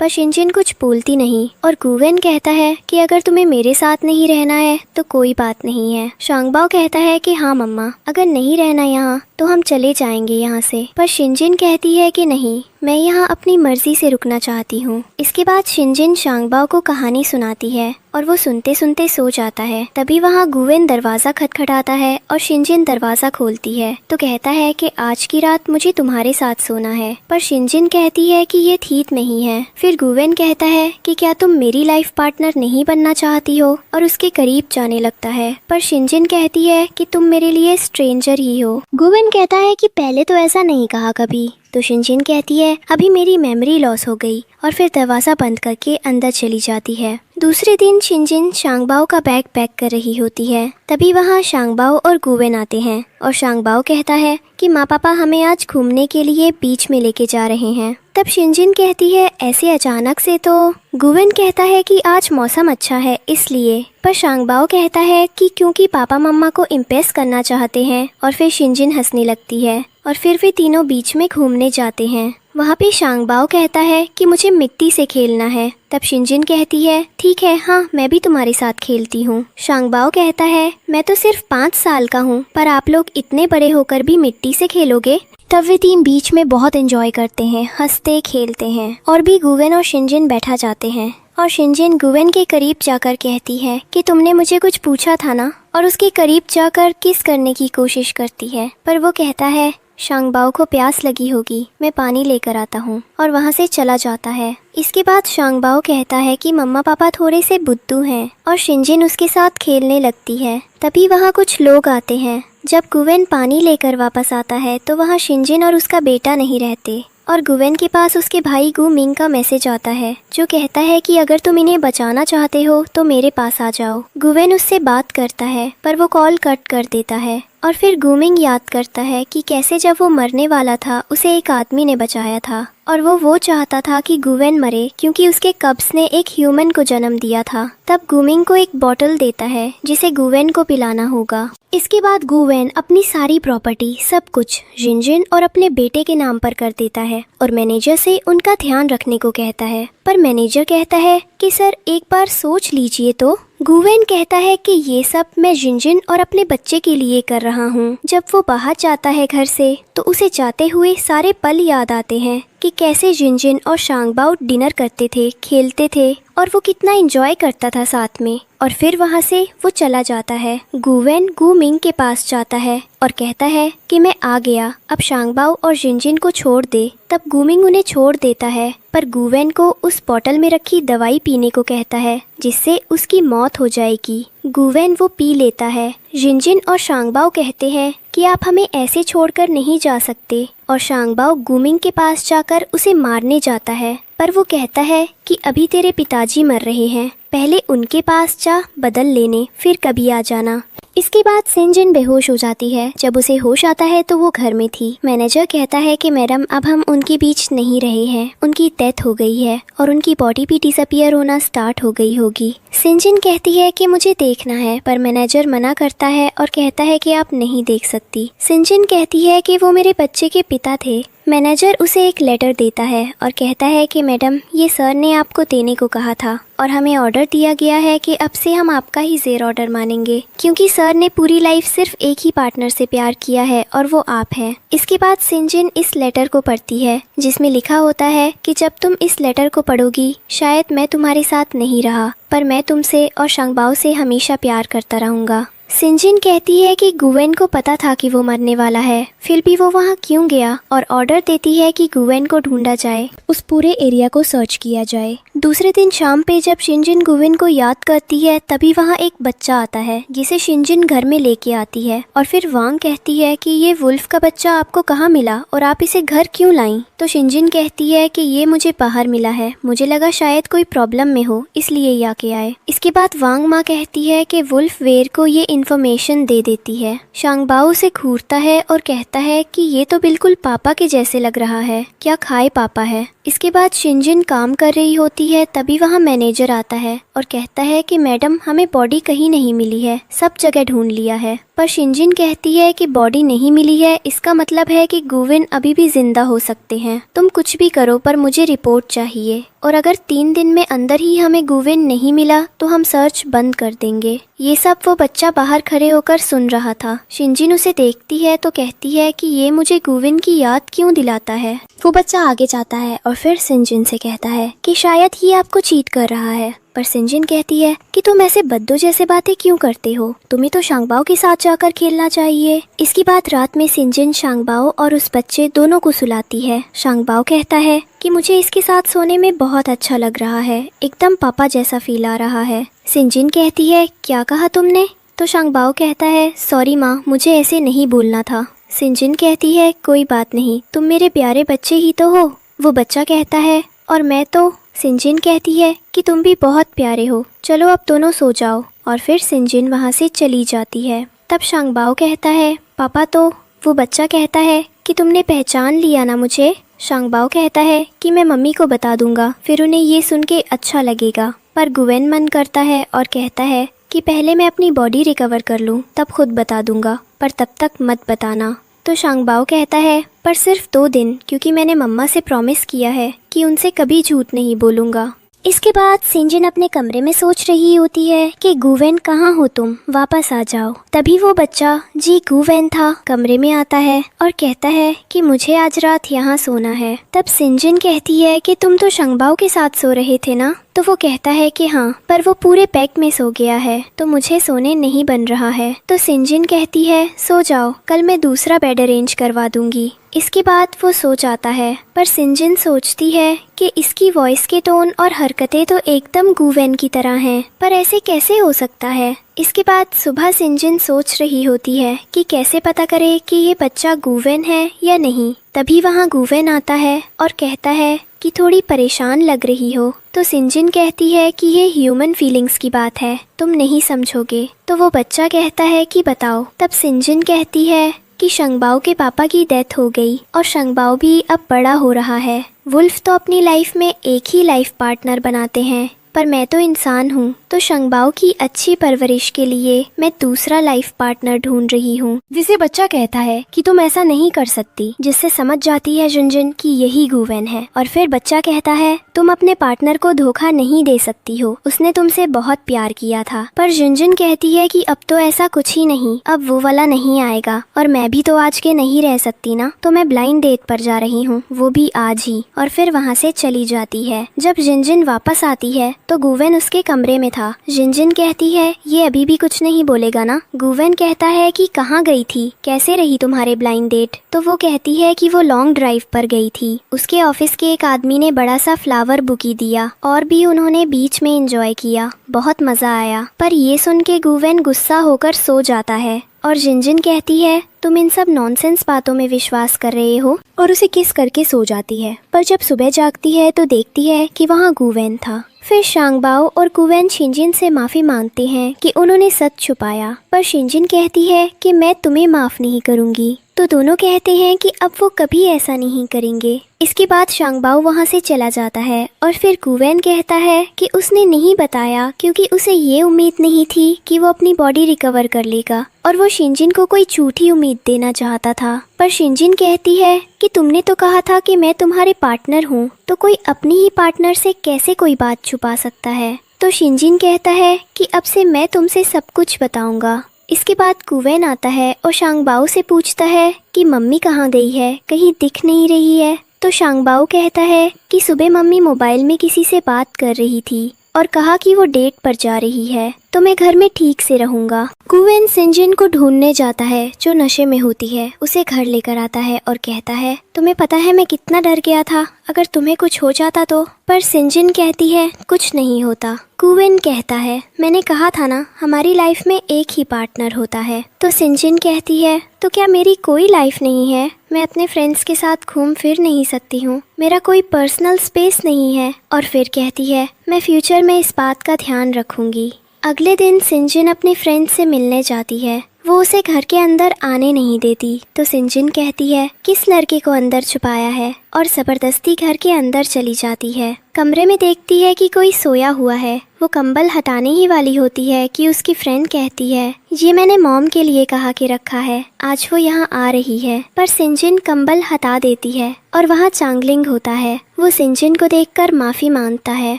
पर शिनजिन कुछ बोलती नहीं और गुवेन कहता है कि अगर तुम्हें मेरे साथ नहीं रहना है तो कोई बात नहीं है। शांगबाओ कहता है कि हाँ मम्मा, अगर नहीं रहना यहाँ तो हम चले जाएंगे यहाँ से। पर शिनजिन कहती है कि नहीं, मैं यहाँ अपनी मर्जी से रुकना चाहती हूँ। इसके बाद शिनजिन शांगबाओ को कहानी सुनाती है और वो सुनते सुनते सो जाता है। तभी वहाँ गुवेन दरवाजा खटखटाता है और शिनजिन दरवाजा खोलती है तो कहता है कि आज की रात मुझे तुम्हारे साथ सोना है। पर शिनजिन कहती है कि ये ठीक नहीं है। फिर गुवेन कहता है कि क्या तुम मेरी लाइफ पार्टनर नहीं बनना चाहती हो और उसके करीब जाने लगता है। पर शिनजिन कहती है कि तुम मेरे लिए स्ट्रेंजर ही हो। गुवेन कहता है कि पहले तो ऐसा नहीं कहा कभी। तो शिनजिन कहती है अभी मेरी मेमोरी लॉस हो गई और फिर दरवाज़ा बंद करके अंदर चली जाती है। दूसरे दिन शिनजिन शांगबाओ का बैग पैक कर रही होती है। तभी वहाँ शांगबाओ और गुवेन आते हैं और शांगबाओ कहता है कि माँ पापा हमें आज घूमने के लिए बीच में लेके जा रहे हैं। तब शिनजिन कहती है ऐसे अचानक से। तो गुवेन कहता है कि आज मौसम अच्छा है इसलिए। पर शांगबाओ कहता है कि क्योंकि पापा मम्मा को इम्प्रेस करना चाहते हैं। और फिर शिनजिन हंसने लगती है और फिर वे तीनों बीच में घूमने जाते हैं। वहाँ पे शांगबाओ कहता है कि मुझे मिट्टी से खेलना है। तब शिनजिन कहती है ठीक है, हाँ मैं भी तुम्हारे साथ खेलती हूँ। शांगबाओ कहता है मैं तो सिर्फ 5 साल का हूँ, पर आप लोग इतने बड़े होकर भी मिट्टी से खेलोगे। तब वे तीन बीच में बहुत एंजॉय करते हैं, हंसते खेलते हैं और भी गुवेन और शिनजिन बैठा जाते हैं। और शिनजिन गुवेन के करीब जाकर कहती है कि तुमने मुझे कुछ पूछा था ना, और उसके करीब जाकर किस करने की कोशिश करती है। पर वो कहता है शांगबाओ को प्यास लगी होगी, मैं पानी लेकर आता हूँ, और वहाँ से चला जाता है। इसके बाद शांगबाओ कहता है कि मम्मा पापा थोड़े से बुद्धू हैं और शिनजिन उसके साथ खेलने लगती है। तभी वहाँ कुछ लोग आते हैं। जब गुवेन पानी लेकर वापस आता है तो वहाँ शिनजिन और उसका बेटा नहीं रहते और गुवेन के पास उसके भाई गु मिंग का मैसेज आता है जो कहता है कि अगर तुम इन्हें बचाना चाहते हो तो मेरे पास आ जाओ। गुवेन उससे बात करता है पर वो कॉल कट कर देता है और फिर गूमिंग याद करता है कि कैसे जब वो मरने वाला था उसे एक आदमी ने बचाया था और वो चाहता था कि गुवेन मरे क्योंकि उसके कब्ज ने एक ह्यूमन को जन्म दिया था। तब गूमिंग को एक बॉटल देता है जिसे गुवेन को पिलाना होगा। इसके बाद गुवेन अपनी सारी प्रॉपर्टी सब कुछ जिनजिन और अपने बेटे के नाम पर कर देता है और मैनेजर से उनका ध्यान रखने को कहता है। पर मैनेजर कहता है कि सर एक बार सोच लीजिए तो। गुवेन कहता है कि ये सब मैं जिनजिन और अपने बच्चे के लिए कर रहा हूँ। जब वो बाहर जाता है घर से तो उसे जाते हुए सारे पल याद आते हैं कि कैसे जिनजिन और शांगबाओ डिनर करते थे, खेलते थे और वो कितना एंजॉय करता था साथ में। और फिर वहाँ से वो चला जाता है। गुवेन गुमिंग के पास जाता है और कहता है कि मैं आ गया, अब शांगबाओ और जिनजिन को छोड़ दे। तब गुमिंग उन्हें छोड़ देता है पर गुवेन को उस बोतल में रखी दवाई पीने को कहता है जिससे उसकी मौत हो जाएगी। गुवेन वो पी लेता है। जिनजिन और शांगबाओ कहते हैं कि आप हमें ऐसे छोड़कर नहीं जा सकते और शांगबाओ गुमिंग के पास जाकर उसे मारने जाता है पर वो कहता है कि अभी तेरे पिताजी मर रहे हैं, पहले उनके पास जा बदल लेने, फिर कभी आ जाना। इसके बाद सिंजिन बेहोश हो जाती है। जब उसे होश आता है तो वो घर में थी। मैनेजर कहता है कि मैडम अब हम उनके बीच नहीं रहे हैं, उनकी डेथ हो गई है और उनकी बॉडी भी डिसअपियर होना स्टार्ट हो गई होगी। सिंजिन कहती है कि मुझे देखना है पर मैनेजर मना करता है और कहता है कि आप नहीं देख सकती। सिंजिन कहती है कि वो मेरे बच्चे के पिता थे। मैनेजर उसे एक लेटर देता है और कहता है कि मैडम ये सर ने आपको देने को कहा था और हमें ऑर्डर दिया गया है कि अब से हम आपका ही जेर ऑर्डर मानेंगे क्योंकि सर ने पूरी लाइफ सिर्फ एक ही पार्टनर से प्यार किया है और वो आप हैं। इसके बाद सिंजिन इस लेटर को पढ़ती है जिसमें लिखा होता है कि जब तुम इस लेटर को पढ़ोगी शायद मैं तुम्हारे साथ नहीं रहा पर मैं तुमसे और शांगबाओ से हमेशा प्यार करता रहूँगा। सिंजिन कहती है कि गुवेन को पता था कि वो मरने वाला है, फिर भी वो वहाँ क्यों गया और ऑर्डर देती है कि गुवेन को ढूंढा जाए, उस पूरे एरिया को सर्च किया जाए। दूसरे दिन शाम पे जब शिनजिन गुवेन को याद करती है तभी वहाँ एक बच्चा आता है जिसे शिनजिन घर में लेके आती है और फिर वांग कहती है कि ये वुल्फ का बच्चा आपको कहाँ मिला और आप इसे घर क्यों लाई। तो शिनजिन कहती है कि ये मुझे बाहर मिला है, मुझे लगा शायद कोई प्रॉब्लम में हो इसलिए ये आके आए। इसके बाद वांग माँ कहती है कि वुल्फ वेर को ये इन्फॉर्मेशन दे देती है। शांगबाओ उसे घूरता है और कहता है कि ये तो बिल्कुल पापा के जैसे लग रहा है, क्या खाए पापा है। इसके बाद शिनजिन काम कर रही होती है तभी वहाँ मैनेजर आता है और कहता है कि मैडम हमें बॉडी कहीं नहीं मिली है, सब जगह ढूंढ लिया है। पर शिनजिन कहती है कि बॉडी नहीं मिली है इसका मतलब है कि गुवेन अभी भी जिंदा हो सकते हैं, तुम कुछ भी करो पर मुझे रिपोर्ट चाहिए और अगर 3 दिन में अंदर ही हमें गुवेन नहीं मिला तो हम सर्च बंद कर देंगे। ये सब वो बच्चा बाहर खड़े होकर सुन रहा था। शिनजिन उसे देखती है तो कहती है कि ये मुझे गुवेन की याद क्यों दिलाता है। वो बच्चा आगे जाता है और फिर शिनजिन से कहता है कि शायद ये आपको चीट कर रहा है। पर शिनजिन कहती है कि तुम ऐसे बद्दू जैसे बातें क्यों करते हो, तुम्हें तो शांगबाओ के साथ जाकर खेलना चाहिए। इसके बाद रात में शिनजिन शांगबाओ और उस बच्चे दोनों को सुलाती है। शांगबाओ कहता है कि मुझे इसके साथ सोने में बहुत अच्छा लग रहा है, एकदम पापा जैसा फील आ रहा है। शिनजिन कहती है क्या कहा तुमने? तो शांगबाओ कहता है सॉरी माँ, मुझे ऐसे नहीं बोलना था। शिनजिन कहती है कोई बात नहीं, तुम मेरे प्यारे बच्चे ही तो हो। वो बच्चा कहता है और मैं तो। शिनजिन कहती है कि तुम भी बहुत प्यारे हो, चलो अब दोनों सो जाओ। और फिर शिनजिन वहाँ से चली जाती है। तब शांगबाओ कहता है पापा तो। वो बच्चा कहता है कि तुमने पहचान लिया ना मुझे। शांगबाओ कहता है कि मैं मम्मी को बता दूंगा, फिर उन्हें ये सुन के अच्छा लगेगा। पर गुवेन मन करता है और कहता है कि पहले मैं अपनी बॉडी रिकवर कर लूँ तब खुद बता दूंगा, पर तब तक मत बताना। तो शांगबाओ कहता है पर सिर्फ 2 दिन, क्योंकि मैंने मम्मा से प्रॉमिस किया है कि उनसे कभी झूठ नहीं बोलूँगा। इसके बाद शिनजिन अपने कमरे में सोच रही होती है कि गुवेन कहाँ हो तुम, वापस आ जाओ। तभी वो बच्चा जी गुवेन था कमरे में आता है और कहता है कि मुझे आज रात यहाँ सोना है। तब शिनजिन कहती है कि तुम तो शांगबाओ के साथ सो रहे थे ना? तो वो कहता है कि हाँ, पर वो पूरे पैक में सो गया है तो मुझे सोने नहीं बन रहा है। तो शिनजिन कहती है सो जाओ, कल मैं दूसरा बेड अरेंज करवा दूंगी। इसके बाद वो सो जाता है। पर शिनजिन सोचती है कि इसकी वॉइस के टोन और हरकतें तो एकदम गुवेन की तरह हैं, पर ऐसे कैसे हो सकता है। इसके बाद सुबह शिनजिन सोच रही होती है कि कैसे पता करे कि ये बच्चा गुवेन है या नहीं। तभी वहाँ गुवेन आता है और कहता है कि थोड़ी परेशान लग रही हो। तो शिनजिन कहती है कि ये ह्यूमन फीलिंग्स की बात है, तुम नहीं समझोगे। तो वो बच्चा कहता है कि बताओ। तब शिनजिन कहती है कि शंगबाओ के पापा की डेथ हो गई और शंगबाओ भी अब बड़ा हो रहा है। वुल्फ तो अपनी लाइफ में एक ही लाइफ पार्टनर बनाते हैं, पर मैं तो इंसान हूँ, तो शंगबाओ की अच्छी परवरिश के लिए मैं दूसरा लाइफ पार्टनर ढूंढ रही हूँ। जिसे बच्चा कहता है कि तुम ऐसा नहीं कर सकती, जिससे समझ जाती है जिनजिन कि यही गुवेन है। और फिर बच्चा कहता है तुम अपने पार्टनर को धोखा नहीं दे सकती हो, उसने तुमसे बहुत प्यार किया था। पर जिनजिन कहती है कि अब तो ऐसा कुछ ही नहीं, अब वो वाला नहीं आएगा और मैं भी तो आज के नहीं रह सकती ना, तो मैं ब्लाइंड डेट पर जा रही हूँ, वो भी आज ही। और फिर वहाँ से चली जाती है। जब जिनजिन वापस आती है तो गुवेन उसके कमरे में था। जिनजिन कहती है ये अभी भी कुछ नहीं बोलेगा ना। गुवेन कहता है कि कहाँ गई थी, कैसे रही तुम्हारे ब्लाइंड डेट। तो वो कहती है कि वो लॉन्ग ड्राइव पर गई थी। उसके ऑफिस के एक आदमी ने बड़ा सा फ्लावर बुकी दिया और भी उन्होंने बीच में एंजॉय किया, बहुत मजा आया। पर ये सुन के गुवेन गुस्सा होकर सो जाता है और जिनजिन कहती है तुम इन सब नॉनसेंस बातों में विश्वास कर रहे हो, और उसे किस करके सो जाती है। पर जब सुबह जागती है तो देखती है कि वहाँ गुवेन था। फिर शांगबाओ और गुवेन शिनजिन से माफी मांगते हैं कि उन्होंने सच छुपाया, पर शिनजिन कहती है कि मैं तुम्हें माफ नहीं करूंगी। तो दोनों कहते हैं कि अब वो कभी ऐसा नहीं करेंगे। इसके बाद शांगबाओ वहाँ से चला जाता है और फिर गुवेन कहता है कि उसने नहीं बताया क्योंकि उसे ये उम्मीद नहीं थी कि वो अपनी बॉडी रिकवर कर लेगा, और वो शिनजिन को कोई झूठी उम्मीद देना चाहता था। पर शिनजिन कहती है कि तुमने तो कहा था कि मैं तुम्हारे पार्टनर हूँ, तो कोई अपनी ही पार्टनर से कैसे कोई बात छुपा सकता है। तो शिनजिन कहता है कि अब से मैं तुमसे सब कुछ बताऊंगा। इसके बाद गुवेन आता है और शांगबाओ से पूछता है कि मम्मी कहाँ गई है, कहीं दिख नहीं रही है। तो शांगबाओ कहता है कि सुबह मम्मी मोबाइल में किसी से बात कर रही थी और कहा कि वो डेट पर जा रही है, तो मैं घर में ठीक से रहूंगा। गुवेन शिनजिन को ढूंढने जाता है जो नशे में होती है, उसे घर लेकर आता है और कहता है तुम्हें पता है मैं कितना डर गया था, अगर तुम्हें कुछ हो जाता तो। पर शिनजिन कहती है कुछ नहीं होता। गुवेन कहता है मैंने कहा था ना हमारी लाइफ में एक ही पार्टनर होता है। तो शिनजिन कहती है तो क्या मेरी कोई लाइफ नहीं है, मैं अपने फ्रेंड्स के साथ घूम फिर नहीं सकती हूँ, मेरा कोई पर्सनल स्पेस नहीं है। और फिर कहती है मैं फ्यूचर में इस बात का ध्यान रखूंगी। अगले दिन शिनजिन अपनी फ्रेंड से मिलने जाती है, वो उसे घर के अंदर आने नहीं देती। तो शिनजिन कहती है किस लड़के को अंदर छुपाया है, और जबरदस्ती घर के अंदर चली जाती है। कमरे में देखती है कि कोई सोया हुआ है, वो कंबल हटाने ही वाली होती है कि उसकी फ्रेंड कहती है ये मैंने मॉम के लिए कहा के रखा है, आज वो यहाँ आ रही है। पर शिनजिन कंबल हटा देती है और वहाँ चांगलिंग होता है। वो शिनजिन को देखकर माफी मांगता है,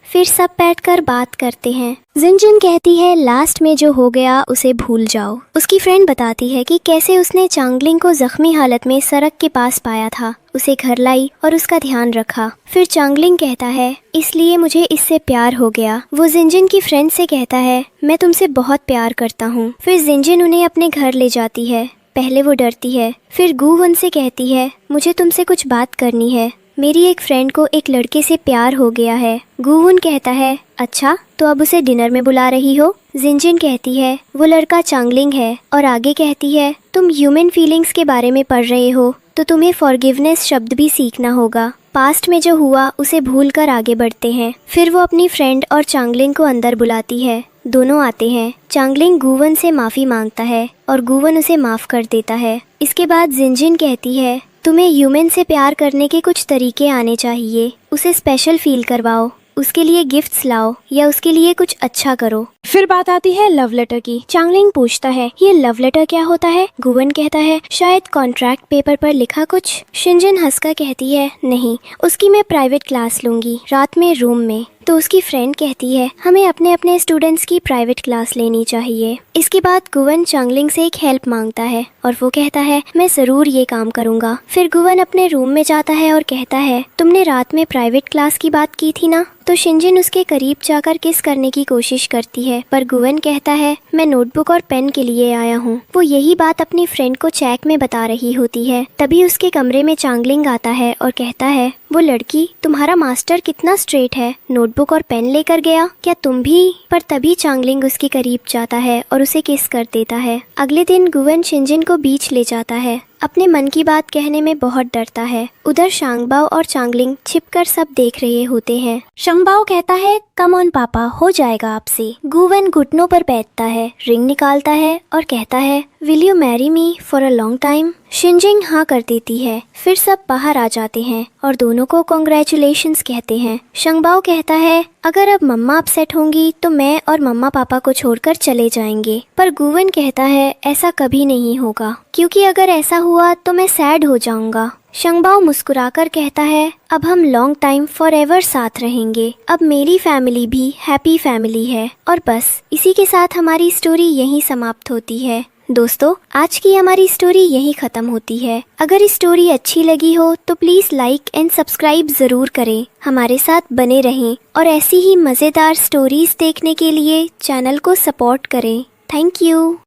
फिर सब बैठकर बात करते हैं। जिनजिन कहती है लास्ट में जो हो गया उसे भूल जाओ। उसकी फ्रेंड बताती है कि कैसे उसने चांगलिंग को जख्मी हालत में सड़क के पास पाया था, उसे घर लाई और उसका ध्यान रखा। फिर चांगलिंग कहता है इसलिए मुझे इससे प्यार हो गया। वो जिनजिन की फ्रेंड से कहता है मैं तुमसे बहुत प्यार करता हूँ। फिर जिनजिन उन्हें अपने घर ले जाती है। पहले वो डरती है, फिर गुवेन से कहती है मुझे तुमसे कुछ बात करनी है, मेरी एक फ्रेंड को एक लड़के से प्यार हो गया है। गुवेन कहता है अच्छा, तो अब उसे डिनर में बुला रही हो। जिनजिन कहती है वो लड़का चांगलिंग है, और आगे कहती है तुम ह्यूमन फीलिंग्स के बारे में पढ़ रहे हो तो तुम्हें फॉरगिवनेस शब्द भी सीखना होगा। पास्ट में जो हुआ उसे भूल कर आगे बढ़ते हैं। फिर वो अपनी फ्रेंड और चांगलिंग को अंदर बुलाती है। दोनों आते हैं। चांगलिंग गुवेन से माफी मांगता है और गुवेन उसे माफ कर देता है। इसके बाद जिनजिन कहती है तुम्हें ह्यूमन से प्यार करने के कुछ तरीके आने चाहिए, उसे स्पेशल फील करवाओ, उसके लिए गिफ्ट्स लाओ या उसके लिए कुछ अच्छा करो। फिर बात आती है लव लेटर की। चांगलिंग पूछता है ये लव लेटर क्या होता है। गुवेन कहता है शायद कॉन्ट्रैक्ट पेपर पर लिखा कुछ। शिनजिन हंसकर कहती है नहीं, उसकी मैं प्राइवेट क्लास लूंगी रात में रूम में। तो उसकी फ्रेंड कहती है हमें अपने अपने स्टूडेंट्स की प्राइवेट क्लास लेनी चाहिए। इसके बाद गुवेन चांगलिंग से एक हेल्प मांगता है और वो कहता है मैं जरूर ये काम करूँगा। फिर गुवेन अपने रूम में जाता है और कहता है तुमने रात में प्राइवेट क्लास की बात की थी ना। तो शिनजिन उसके करीब जाकर किस करने की कोशिश करती है, पर गुवेन कहता है मैं नोटबुक और पेन के लिए आया हूँ। वो यही बात अपनी फ्रेंड को चैक में बता रही होती है। तभी उसके कमरे में चांगलिंग आता है और कहता है वो लड़की तुम्हारा मास्टर कितना स्ट्रेट है, नोटबुक और पेन लेकर गया, क्या तुम भी। पर तभी चांगलिंग उसके करीब जाता है और उसे किस कर देता है। अगले दिन गुवेन शिनजिन को बीच ले जाता है अपने मन की बात कहने में बहुत डरता है। उधर शांगबाओ और चांगलिंग छिपकर सब देख रहे होते हैं। शांगबाओ कहता है, कम ऑन पापा, हो जाएगा आपसे। गुवेन घुटनों पर बैठता है, रिंग निकालता है और कहता है, will you marry me for a long time. Xinjing हाँ कर देती है। फिर सब बाहर आ जाते हैं और दोनों को कॉन्ग्रेचुलेशंस कहते हैं। शांगबाओ कहता है, अगर अब मम्मा अपसेट होंगी तो मैं और मम्मा पापा को छोड़कर चले जाएंगे। पर गुवेन कहता है, ऐसा कभी नहीं होगा, क्योंकि अगर ऐसा हुआ तो मैं सैड हो जाऊंगा। शांगबाओ मुस्कुराकर कहता है, अब हम लॉन्ग टाइम फॉर एवर साथ रहेंगे। अब मेरी फैमिली भी हैप्पी फैमिली है। और बस इसी के साथ हमारी स्टोरी यहीं समाप्त होती है। दोस्तों, आज की हमारी स्टोरी यहीं ख़त्म होती है। अगर इस स्टोरी अच्छी लगी हो तो प्लीज़ लाइक एंड सब्सक्राइब ज़रूर करें, हमारे साथ बने रहें और ऐसी ही मज़ेदार स्टोरीज़ देखने के लिए चैनल को सपोर्ट करें। Thank you.